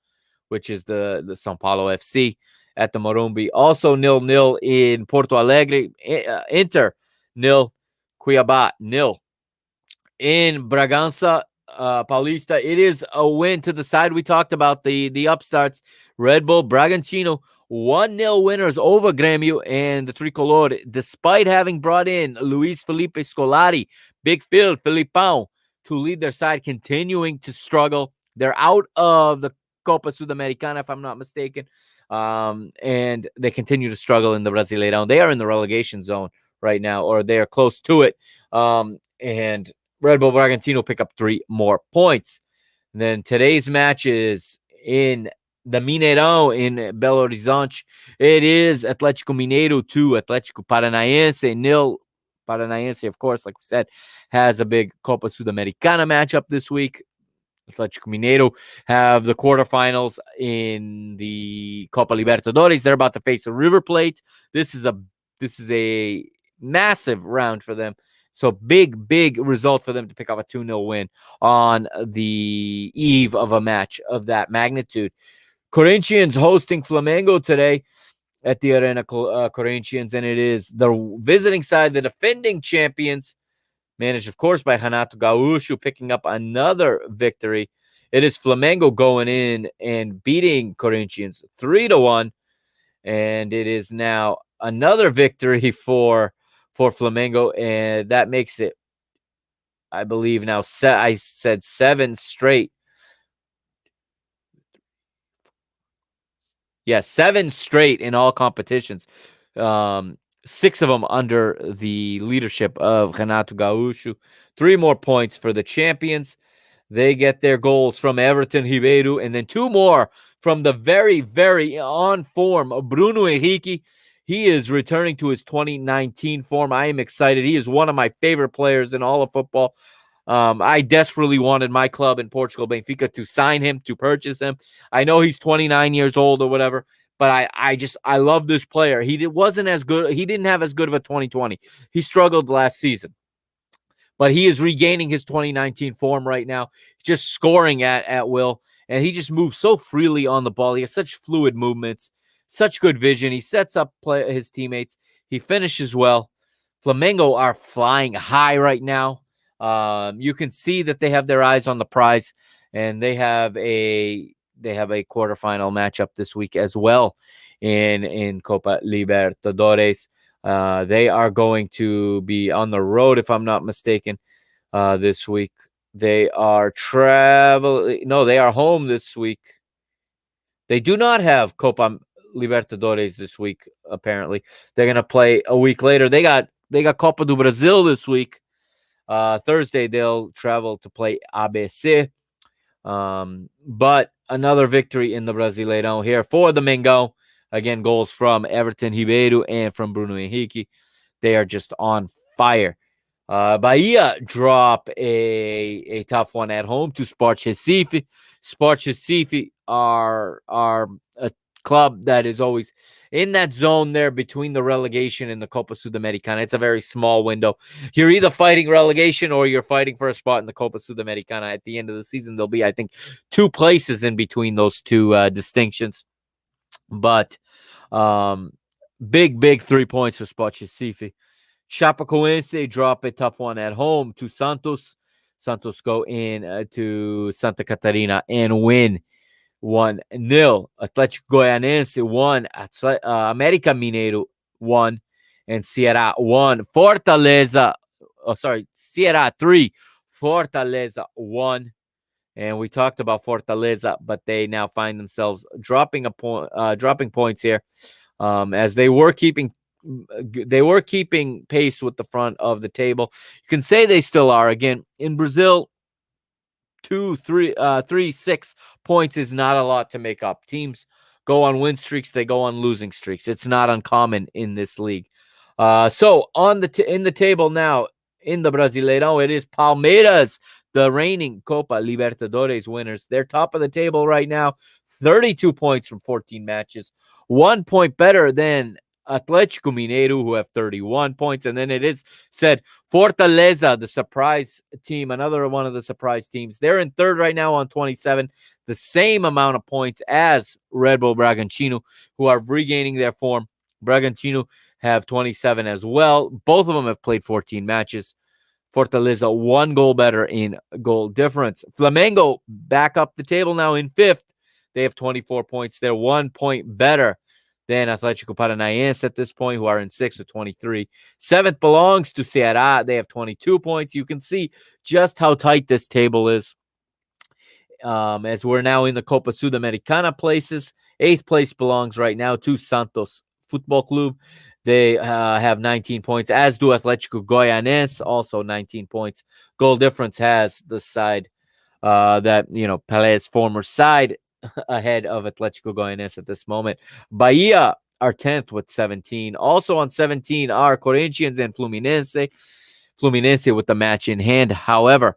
which is the São Paulo FC at the Morumbi. Also 0-0 in Porto Alegre. Inter 0, Cuiabá 0. In Bragança, Paulista, it is a win to the side we talked about, the upstarts. Red Bull Bragantino 1-0 winners over Grêmio and the Tricolor, despite having brought in Luis Felipe Scolari, Big Phil, Filipão, to lead their side, continuing to struggle. They're out of the Copa Sudamericana, if I'm not mistaken, and they continue to struggle in the Brasileirao. They are in the relegation zone right now, or they are close to it, and Red Bull Bragantino pick up 3 more points. And then today's match is in the Mineirão in Belo Horizonte. It is Atlético Mineiro 2, Atlético Paranaense 0. Paranaense, of course, like we said, has a big Copa Sudamericana matchup this week. Atlético Mineiro have the quarterfinals in the Copa Libertadores. They're about to face a River Plate. This is a massive round for them. So big result for them to pick up a 2-0 win on the eve of a match of that magnitude. Corinthians hosting Flamengo today. at the Arena Corinthians, and it is the visiting side, the defending champions, managed, of course, by Renato Gaúcho, picking up another victory. It is Flamengo going in and beating Corinthians 3-1, and it is now another victory for Flamengo, and that makes it, I believe, now I said 7 straight. Yeah, 7 straight in all competitions. 6 of them under the leadership of Renato Gaúcho. 3 more points for the champions. They get their goals from Everton Ribeiro, and then 2 more from the very, very on form of Bruno Henrique. He is returning to his 2019 form. I am excited. He is one of my favorite players in all of football. I desperately wanted my club in Portugal, Benfica, to sign him, to purchase him. I know he's 29 years old or whatever, but I love this player. He wasn't as good. He didn't have as good of a 2020. He struggled last season, but he is regaining his 2019 form right now, just scoring at will, and he just moves so freely on the ball. He has such fluid movements, such good vision. He sets up his teammates. He finishes well. Flamengo are flying high right now. You can see that they have their eyes on the prize, and they have a quarterfinal matchup this week as well in Copa Libertadores. They are going to be on the road, if I'm not mistaken, this week. They are traveling. No, they are home this week. They do not have Copa Libertadores this week, apparently. They're going to play a week later. They got Copa do Brasil this week. Thursday, they'll travel to play ABC. But another victory in the Brasileirao here for the Mengão. Again, goals from Everton Ribeiro and from Bruno Henrique. They are just on fire. Bahia drop a tough one at home to Sport Recife. Sport Recife are a club that is always in that zone there between the relegation and the Copa Sudamericana. It's a very small window. You're either fighting relegation or you're fighting for a spot in the Copa Sudamericana. At the end of the season, there'll be, I think, 2 places in between those 2 distinctions. But big 3 points for Sport Recife. Chapecoense drop a tough one at home to Santos. Santos go in to Santa Catarina and win 1-0. Atlético Goianense 1. América Mineiro 1. And Ceará 1. Ceará 3. Fortaleza 1. And we talked about Fortaleza, but they now find themselves dropping points here, as they were keeping pace with the front of the table. You can say they still are. Again, in Brazil, 6 points is not a lot to make up. Teams go on win streaks, they go on losing streaks. It's not uncommon in this league. So on in the table now in the Brasileirão, it is Palmeiras, the reigning Copa Libertadores winners. They're top of the table right now, 32 points from 14 matches, 1 point better than Atlético Mineiro, who have 31 points. And then it is said Fortaleza, the surprise team, another one of the surprise teams. They're in third right now on 27, the same amount of points as Red Bull Bragantino, who are regaining their form. Bragantino have 27 as well. Both of them have played 14 matches. Fortaleza 1 goal better in goal difference. Flamengo back up the table now in 5th. They have 24 points. They're 1 point better than Atlético Paranaense at this point, who are in 6th with 23. 7th belongs to Ceará. They have 22 points. You can see just how tight this table is. As we're now in the Copa Sudamericana places. 8th place belongs right now to Santos Football Club. They have 19 points, as do Atlético Goianense, also 19 points. Goal difference has the side that, Pelé's former side ahead of Atlético Goianense at this moment. Bahia are 10th with 17. Also on 17 are Corinthians and Fluminense. Fluminense with the match in hand, however,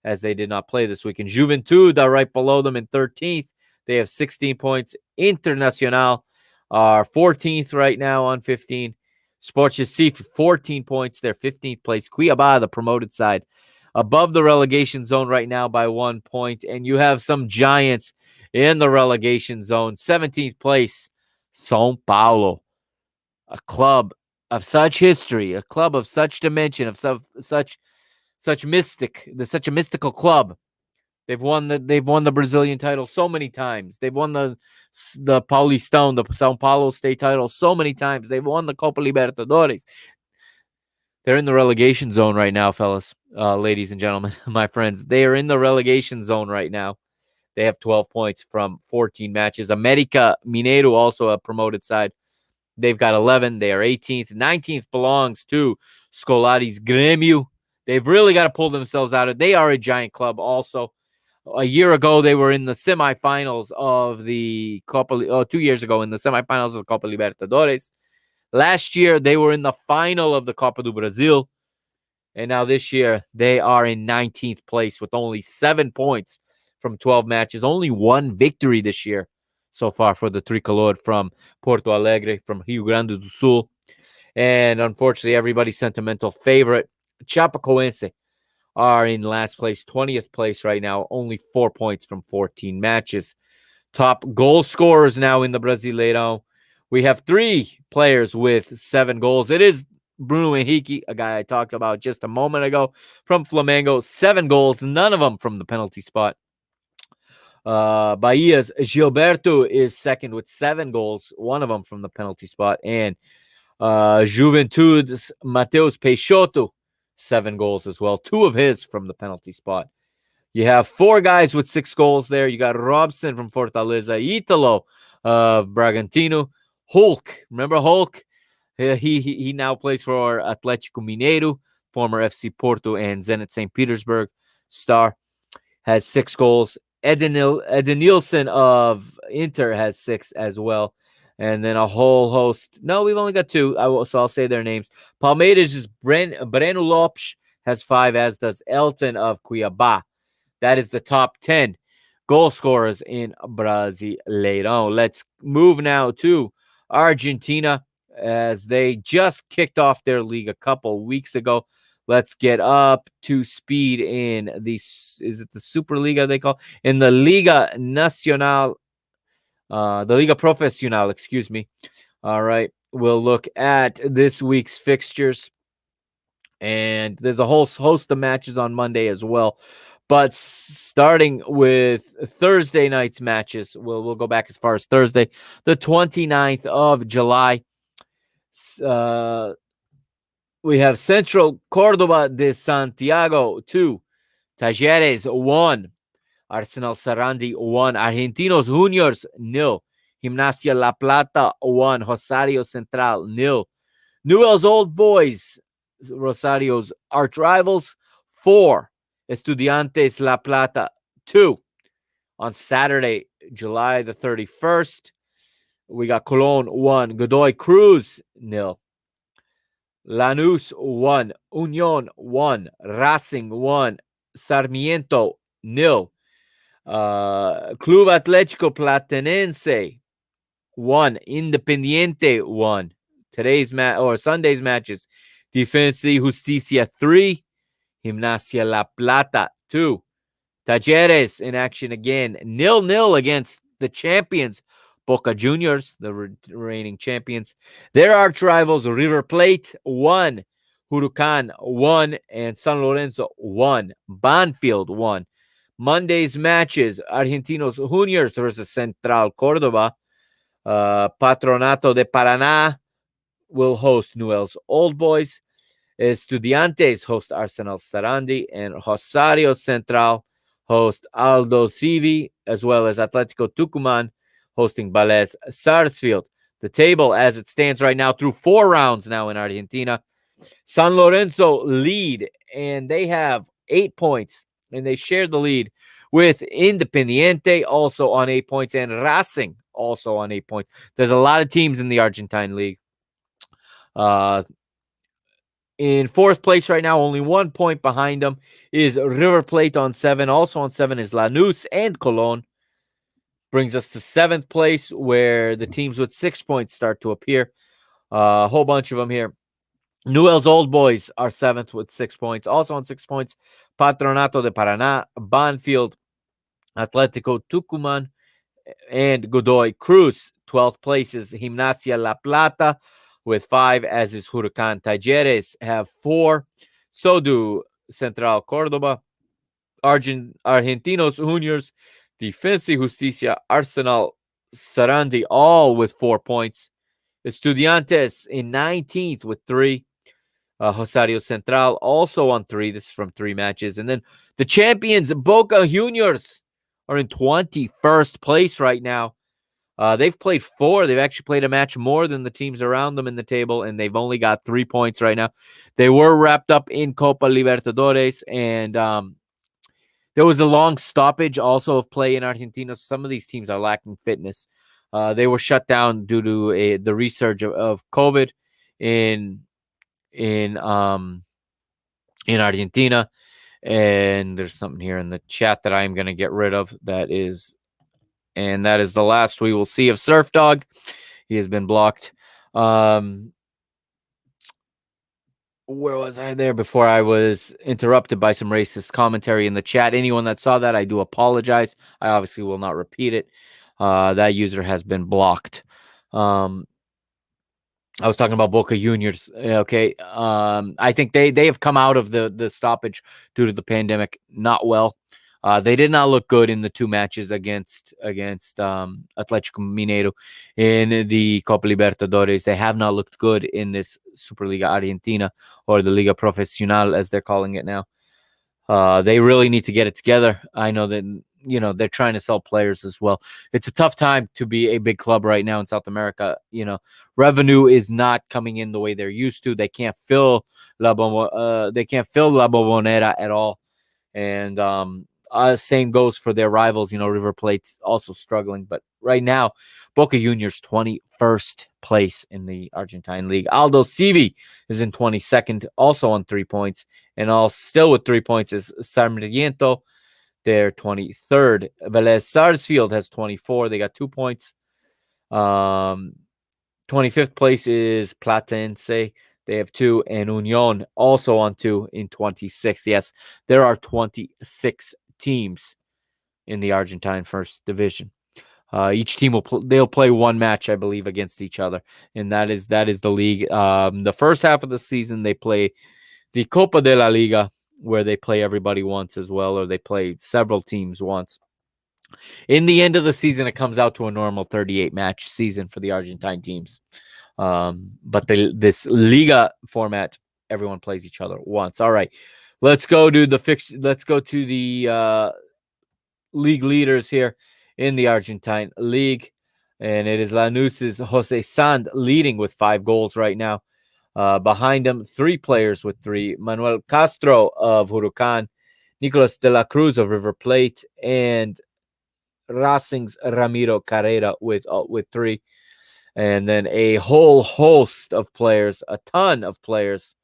as they did not play this weekend. Juventude are right below them in 13th. They have 16 points. Internacional are 14th right now on 15. Sport Recife, 14 points. They're 15th place. Cuiabá, the promoted side, above the relegation zone right now by 1 point. And you have some giants in the relegation zone. 17th place, São Paulo, a club of such history, a club of such dimension, of such such such a mystical club. They've won the Brazilian title so many times. They've won the Paulistão, the São Paulo state title so many times. They've won the Copa Libertadores. They're in the relegation zone right now, fellas, ladies and gentlemen, my friends. They are in the relegation zone right now. They have 12 points from 14 matches. América Mineiro, also a promoted side. They've got 11. They are 18th. 19th belongs to Scolari's Grêmio. They've really got to pull themselves out of it. They are a giant club also. A year ago, they were in the semifinals of the Copa. 2 years ago, in the semifinals of the Copa Libertadores. Last year, they were in the final of the Copa do Brasil. And now this year, they are in 19th place with only 7 points from 12 matches. Only one victory this year so far for the Tricolor from Porto Alegre, from Rio Grande do Sul. And unfortunately, everybody's sentimental favorite, Chapecoense, are in last place, 20th place right now, only 4 points from 14 matches. Top goal scorers now in the Brasileirao. We have 3 players with 7 goals. It is Bruno Henrique, a guy I talked about just a moment ago, from Flamengo, 7 goals, none of them from the penalty spot. Bahia's Gilberto is second with 7 goals, one of them from the penalty spot. And Juventude's Mateus Peixoto, 7 goals as well, 2 of his from the penalty spot. You have 4 guys with 6 goals there. You got Robson from Fortaleza, Italo of Bragantino, Hulk. Remember Hulk? He now plays for Atlético Mineiro, former FC Porto and Zenit St. Petersburg star, has 6 goals. Edenilson of Inter has 6 as well. And then a whole host. No, we've only got 2. So I'll say their names. Palmeiras is Breno Lopes has 5, as does Elton of Cuiabá. That is the top 10 goal scorers in Brasileirão. Let's move now to Argentina, as they just kicked off their league a couple weeks ago. Let's get up to speed in the, is it the Superliga they call? In the Liga Nacional, the Liga Profesional, excuse me. All right, we'll look at this week's fixtures. And there's a whole host of matches on Monday as well. But starting with Thursday night's matches, we'll go back as far as Thursday, the 29th of July. We have Central Córdoba de Santiago 2, Talleres 1, Arsenal Sarandi 1, Argentinos Juniors 0, Gimnasia La Plata 1, Rosario Central 0, Newell's Old Boys, Rosario's arch rivals 4, Estudiantes La Plata 2. On Saturday, July the 31st, we got Colón 1, Godoy Cruz 0, Lanús 1, Unión 1, Racing 1, Sarmiento 0, Club Atlético Platense 1, Independiente 1. Sunday's matches: Defensa y Justicia 3, Gimnasia La Plata 2. Talleres in action again, 0-0 against the champions, Boca Juniors, the reigning champions. Their arch rivals, River Plate 1, Huracan 1, and San Lorenzo 1, Banfield 1. Monday's matches: Argentinos Juniors versus Central Córdoba. Patronato de Paraná will host Newell's Old Boys. Estudiantes host Arsenal Sarandi, and Rosario Central host Aldo Civi, as well as Atlético Tucumán hosting Vélez Sarsfield. The table as it stands right now through 4 rounds now in Argentina. San Lorenzo lead, and they have 8 points, and they share the lead with Independiente also on 8 points, and Racing also on 8 points. There's a lot of teams in the Argentine League. In 4th place right now, only 1 point behind them, is River Plate on 7. Also on 7 is Lanús and Colón. Brings us to 7th place, where the teams with 6 points start to appear. A whole bunch of them here. Newell's Old Boys are 7th with 6 points. Also on 6 points, Patronato de Paraná, Banfield, Atlético Tucumán, and Godoy Cruz, 12th place is Gimnasia La Plata with 5, as is Huracan Talleres have 4. So do Central Córdoba, Argentinos Juniors, Defensa y Justicia, Arsenal, Sarandi, all with 4 points. Estudiantes in 19th with 3. Rosario Central also on 3. This is from 3 matches. And then the champions, Boca Juniors, are in 21st place right now. They've played 4. They've actually played a match more than the teams around them in the table, and they've only got 3 points right now. They were wrapped up in Copa Libertadores, and there was a long stoppage also of play in Argentina. Some of these teams are lacking fitness. They were shut down due to the resurge of COVID in Argentina. And there's something here in the chat that I'm going to get rid of. That is the last we will see of Surf Dog. He has been blocked. Where was I there before I was interrupted by some racist commentary in the chat? Anyone that saw that, I do apologize. I obviously will not repeat it. That user has been blocked. I was talking about Boca Juniors. Okay. I think they have come out of the stoppage due to the pandemic not well. They did not look good in the 2 matches against Atlético Mineiro in the Copa Libertadores. They have not looked good in this Superliga Argentina, or the Liga Profesional as they're calling it now. They really need to get it together. I know that they're trying to sell players as well. It's a tough time to be a big club right now in South America. Revenue is not coming in the way they're used to. They can't fill La Bombonera at all, and same goes for their rivals. River Plate's also struggling, but right now, Boca Juniors 21st place in the Argentine League. Aldo Civi is in 22nd, also on 3 points, and still with 3 points is Sarmiento. They're 23rd. Vélez Sarsfield has 24. They got 2 points. 25th place is Platense. They have 2, and Unión also on 2 in 26th. Yes, there are 26 teams in the Argentine First Division. Each team they'll play 1 match, I believe, against each other, and that is the league. The first half of the season they play the Copa de la Liga, where they play everybody once as well, or they play several teams once. In the end of the season, it comes out to a normal 38-match season for the Argentine teams. But this Liga format, everyone plays each other once. All right, let's go to the league leaders here in the Argentine League, and it is Lanús's Jose Sand leading with 5 goals right now. Behind him, 3 players with 3: Manuel Castro of Huracan, Nicolas de la Cruz of River Plate, and Racing's Ramiro Carrera with 3. And then a whole host of players, a ton of players,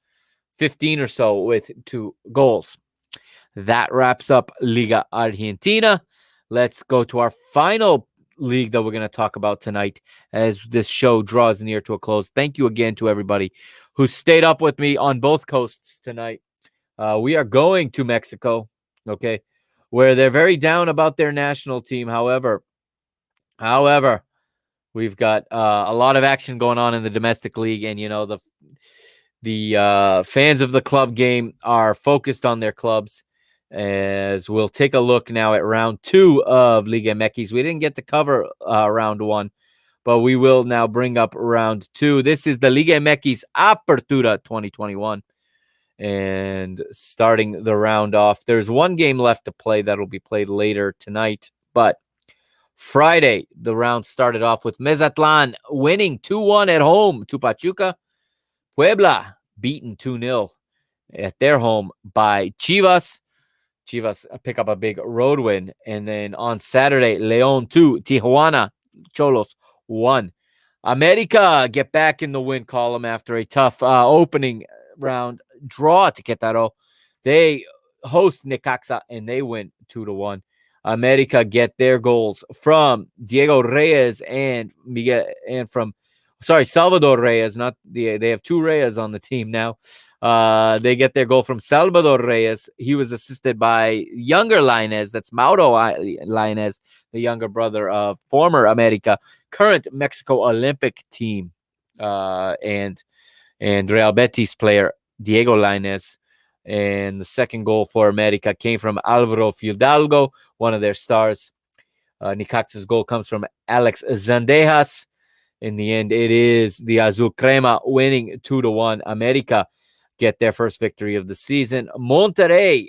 15 or so with 2 goals. That wraps up Liga Argentina. Let's go to our final league that we're going to talk about tonight as this show draws near to a close. Thank you again to everybody who stayed up with me on both coasts tonight. We are going to Mexico, okay, where they're very down about their national team. However, we've got a lot of action going on in the domestic league, and the fans of the club game are focused on their clubs. As we'll take a look now at round 2 of Liga MX. We didn't get to cover round 1, but we will now bring up round 2. This is the Liga MX Apertura 2021. And starting the round off, there's 1 game left to play that'll be played later tonight. But Friday, the round started off with Mazatlan winning 2-1 at home to Pachuca. Puebla beaten 2-0 at their home by Chivas. Chivas pick up a big road win. And then on Saturday, León 2, Tijuana, Cholos 1. America get back in the win column after a tough opening round draw to Querétaro. They host Necaxa and they win 2-1. America get their goals from Diego Reyes and Miguel, and from Sorry, Salvador Reyes, not they have two Reyes on the team now. They get their goal from Salvador Reyes. He was assisted by younger Lainez. That's Mauro Lainez, the younger brother of former America, current Mexico Olympic team, and Real Betis player Diego Lainez. And the second goal for America came from Alvaro Fidalgo, one of their stars. Necaxa's goal comes from Alex Zandejas. In the end, it is the Azul Crema winning 2-1. America get their first victory of the season. Monterrey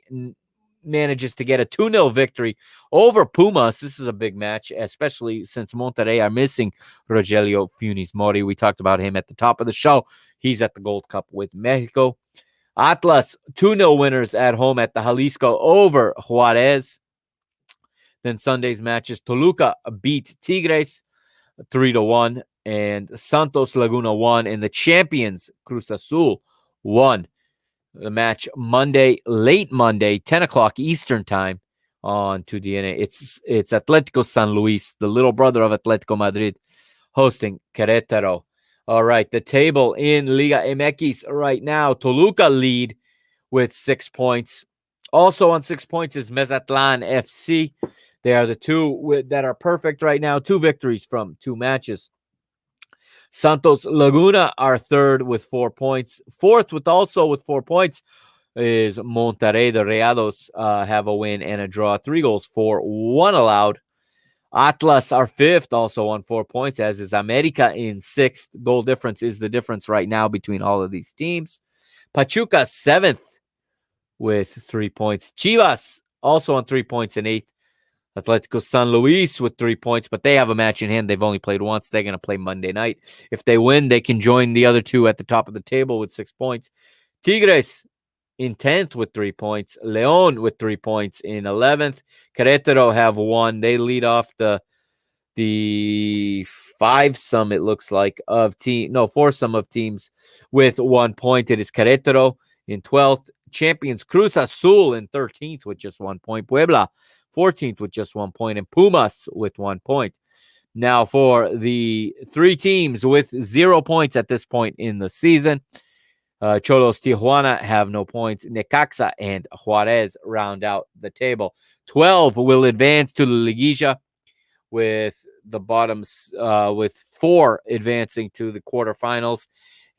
manages to get a 2-0 victory over Pumas. This is a big match, especially since Monterrey are missing Rogelio Funes Mori. We talked about him at the top of the show. He's at the Gold Cup with Mexico. Atlas, 2-0 winners at home at the Jalisco over Juarez. Then Sunday's matches, Toluca beat Tigres 3-1, and Santos Laguna won, and the champions, Cruz Azul, won. The match Monday, late Monday, 10 o'clock Eastern time on 2DNA. It's Atlético San Luis, the little brother of Atlético Madrid, hosting Querétaro. All right, the table in Liga MX right now, Toluca lead with 6 points. Also on 6 points is Mazatlan FC. They are the two that are perfect right now. 2 victories from 2 matches. Santos Laguna are third with 4 points. Fourth with 4 points is Monterrey. The Rayados have a win and a draw. 3 goals for 1 allowed. Atlas are fifth, also on 4 points, as is America in sixth. Goal difference is the difference right now between all of these teams. Pachuca seventh with 3 points. Chivas also on 3 points in eighth. Atlético San Luis with 3 points, but they have a match in hand. They've only played once. They're going to play Monday night. If they win, they can join the other two at the top of the table with 6 points. Tigres in 10th with 3 points. León with 3 points in 11th. Querétaro have 1. They lead off the foursome, it looks like, foursome of teams with 1 point. It is Querétaro in 12th. Champions Cruz Azul in 13th with just 1 point. Puebla 14th with just 1 point, and Pumas with 1 point. Now for the 3 teams with 0 points at this point in the season, Cholos Tijuana have no points. Necaxa and Juarez round out the table. 12 will advance to the Liguilla, with the bottoms, with 4 advancing to the quarterfinals,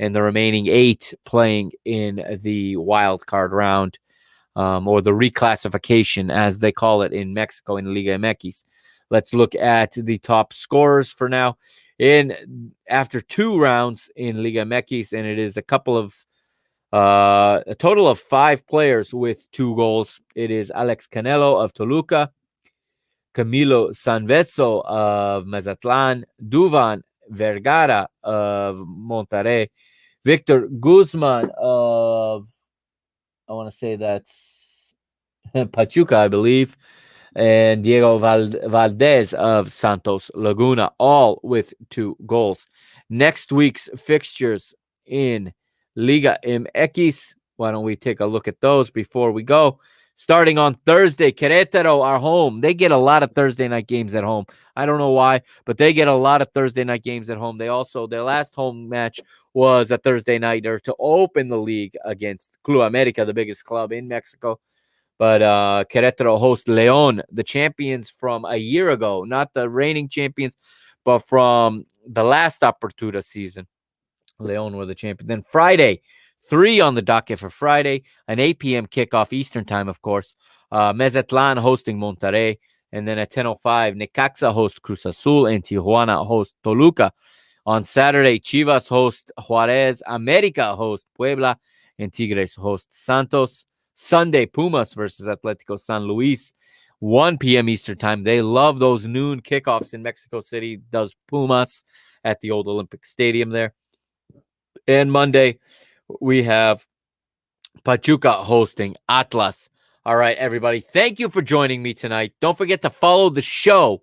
and the remaining 8 playing in the wild card round, or the reclassification, as they call it in Mexico in Liga MX. Let's look at the top scorers for now. After 2 rounds in Liga MX, and it is a total of 5 players with 2 goals. It is Alex Canelo of Toluca, Camilo Sanvezzo of Mazatlan, Duvan Vergara of Monterrey, Victor Guzman of, I want to say that's Pachuca, I believe, and Diego Valdez of Santos Laguna, all with 2 goals. Next week's fixtures in Liga MX. Why don't we take a look at those before we go? Starting on Thursday, Querétaro are home. They get a lot of Thursday night games at home. I don't know why, but they get a lot of Thursday night games at home. Their last home match was a Thursday nighter to open the league against Club America, the biggest club in Mexico. But Querétaro host León, the champions from a year ago, not the reigning champions, but from the last Apertura season. León were the champion. Then Friday, 3 on the docket for Friday, an 8 p.m. kickoff Eastern time, of course. Mazatlan hosting Monterrey. And then at 10:05, Necaxa host Cruz Azul and Tijuana host Toluca. On Saturday, Chivas host Juarez, America host Puebla, and Tigres host Santos. Sunday, Pumas versus Atlético San Luis, 1 p.m. Eastern time. They love those noon kickoffs in Mexico City, does Pumas, at the old Olympic Stadium there. And Monday, we have Pachuca hosting Atlas. All right, everybody, thank you for joining me tonight. Don't forget to follow the show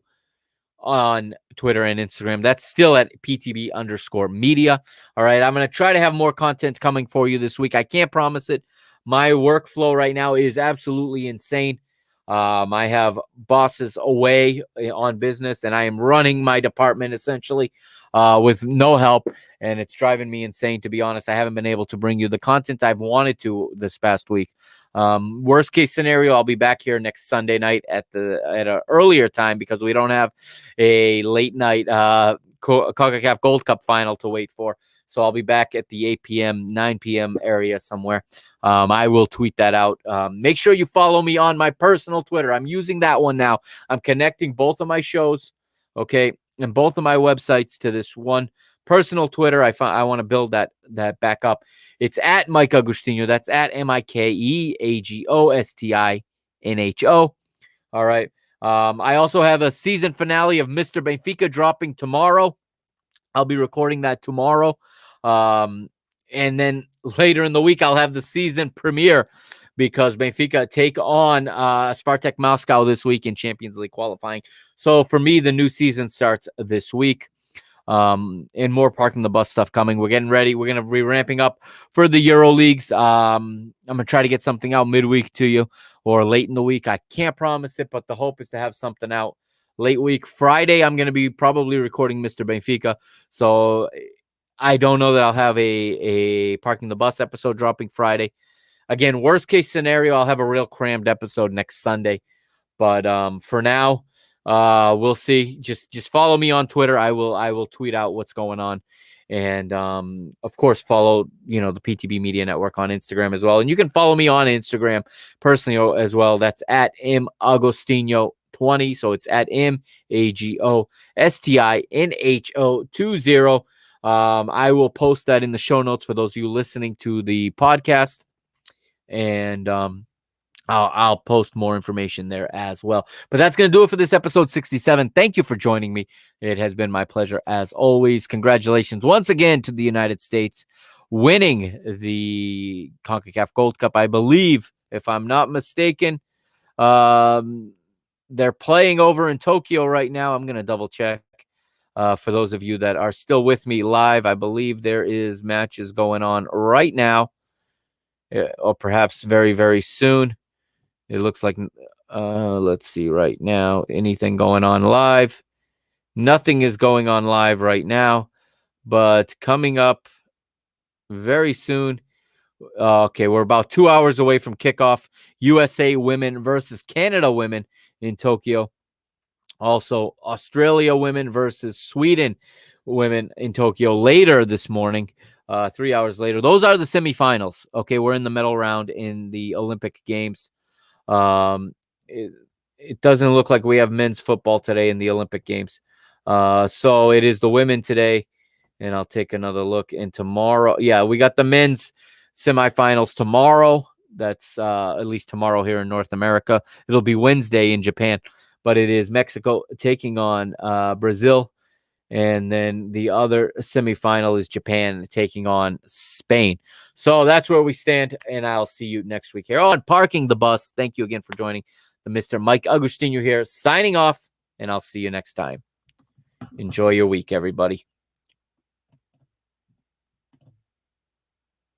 on Twitter and Instagram. That's still at PTB_media. All right, I'm going to try to have more content coming for you this week. I can't promise it. My workflow right now is absolutely insane. I have bosses away on business, and I am running my department essentially with no help, and it's driving me insane, to be honest. I haven't been able to bring you the content I've wanted to this past week. Worst case scenario, I'll be back here next Sunday night at an earlier time because we don't have a late night CONCACAF Gold Cup final to wait for. So I'll be back at the 8 p.m., 9 p.m. area somewhere. I will tweet that out. Make sure you follow me on my personal Twitter. I'm using that one now. I'm connecting both of my shows, okay, and both of my websites to this one personal Twitter. I want to build that back up. It's at Mike Agostinho. That's at MikeAgostinho. All right. I also have a season finale of Mr. Benfica dropping tomorrow. I'll be recording that tomorrow. And then later in the week, I'll have the season premiere because Benfica take on Spartak Moscow this week in Champions League qualifying. So for me, the new season starts this week. And more Parking the Bus stuff coming. We're getting ready. We're going to be ramping up for the Euro Leagues. I'm going to try to get something out midweek to you or late in the week. I can't promise it, but the hope is to have something out late week. Friday, I'm going to be probably recording Mr. Benfica. So I don't know that I'll have a Parking the Bus episode dropping Friday. Again, worst case scenario, I'll have a real crammed episode next Sunday. But for now, we'll see. Just follow me on Twitter. I will tweet out what's going on. And of course, follow the PTB Media Network on Instagram as well. And you can follow me on Instagram personally as well. That's at MAgostinho20. So it's at MAGOSTINHO20. I will post that in the show notes for those of you listening to the podcast. And I'll post more information there as well. But that's going to do it for this episode 67. Thank you for joining me. It has been my pleasure as always. Congratulations once again to the United States winning the CONCACAF Gold Cup. I believe, if I'm not mistaken, they're playing over in Tokyo right now. I'm going to double check. For those of you that are still with me live, I believe there is matches going on right now, or perhaps very, very soon. It looks like, let's see right now, anything going on live? Nothing is going on live right now, but coming up very soon. Okay, we're about 2 hours away from kickoff. USA women versus Canada women in Tokyo. Also, Australia women versus Sweden women in Tokyo later this morning, 3 hours later. Those are the semifinals. Okay, we're in the medal round in the Olympic Games. It doesn't look like we have men's football today in the Olympic Games. So it is the women today. And I'll take another look. And tomorrow, yeah, we got the men's semifinals tomorrow. That's at least tomorrow here in North America. It'll be Wednesday in Japan. But it is Mexico taking on Brazil. And then the other semifinal is Japan taking on Spain. So that's where we stand. And I'll see you next week here on Parking the Bus. Thank you again for joining the Mr. Mike Agostinho here, signing off. And I'll see you next time. Enjoy your week, everybody.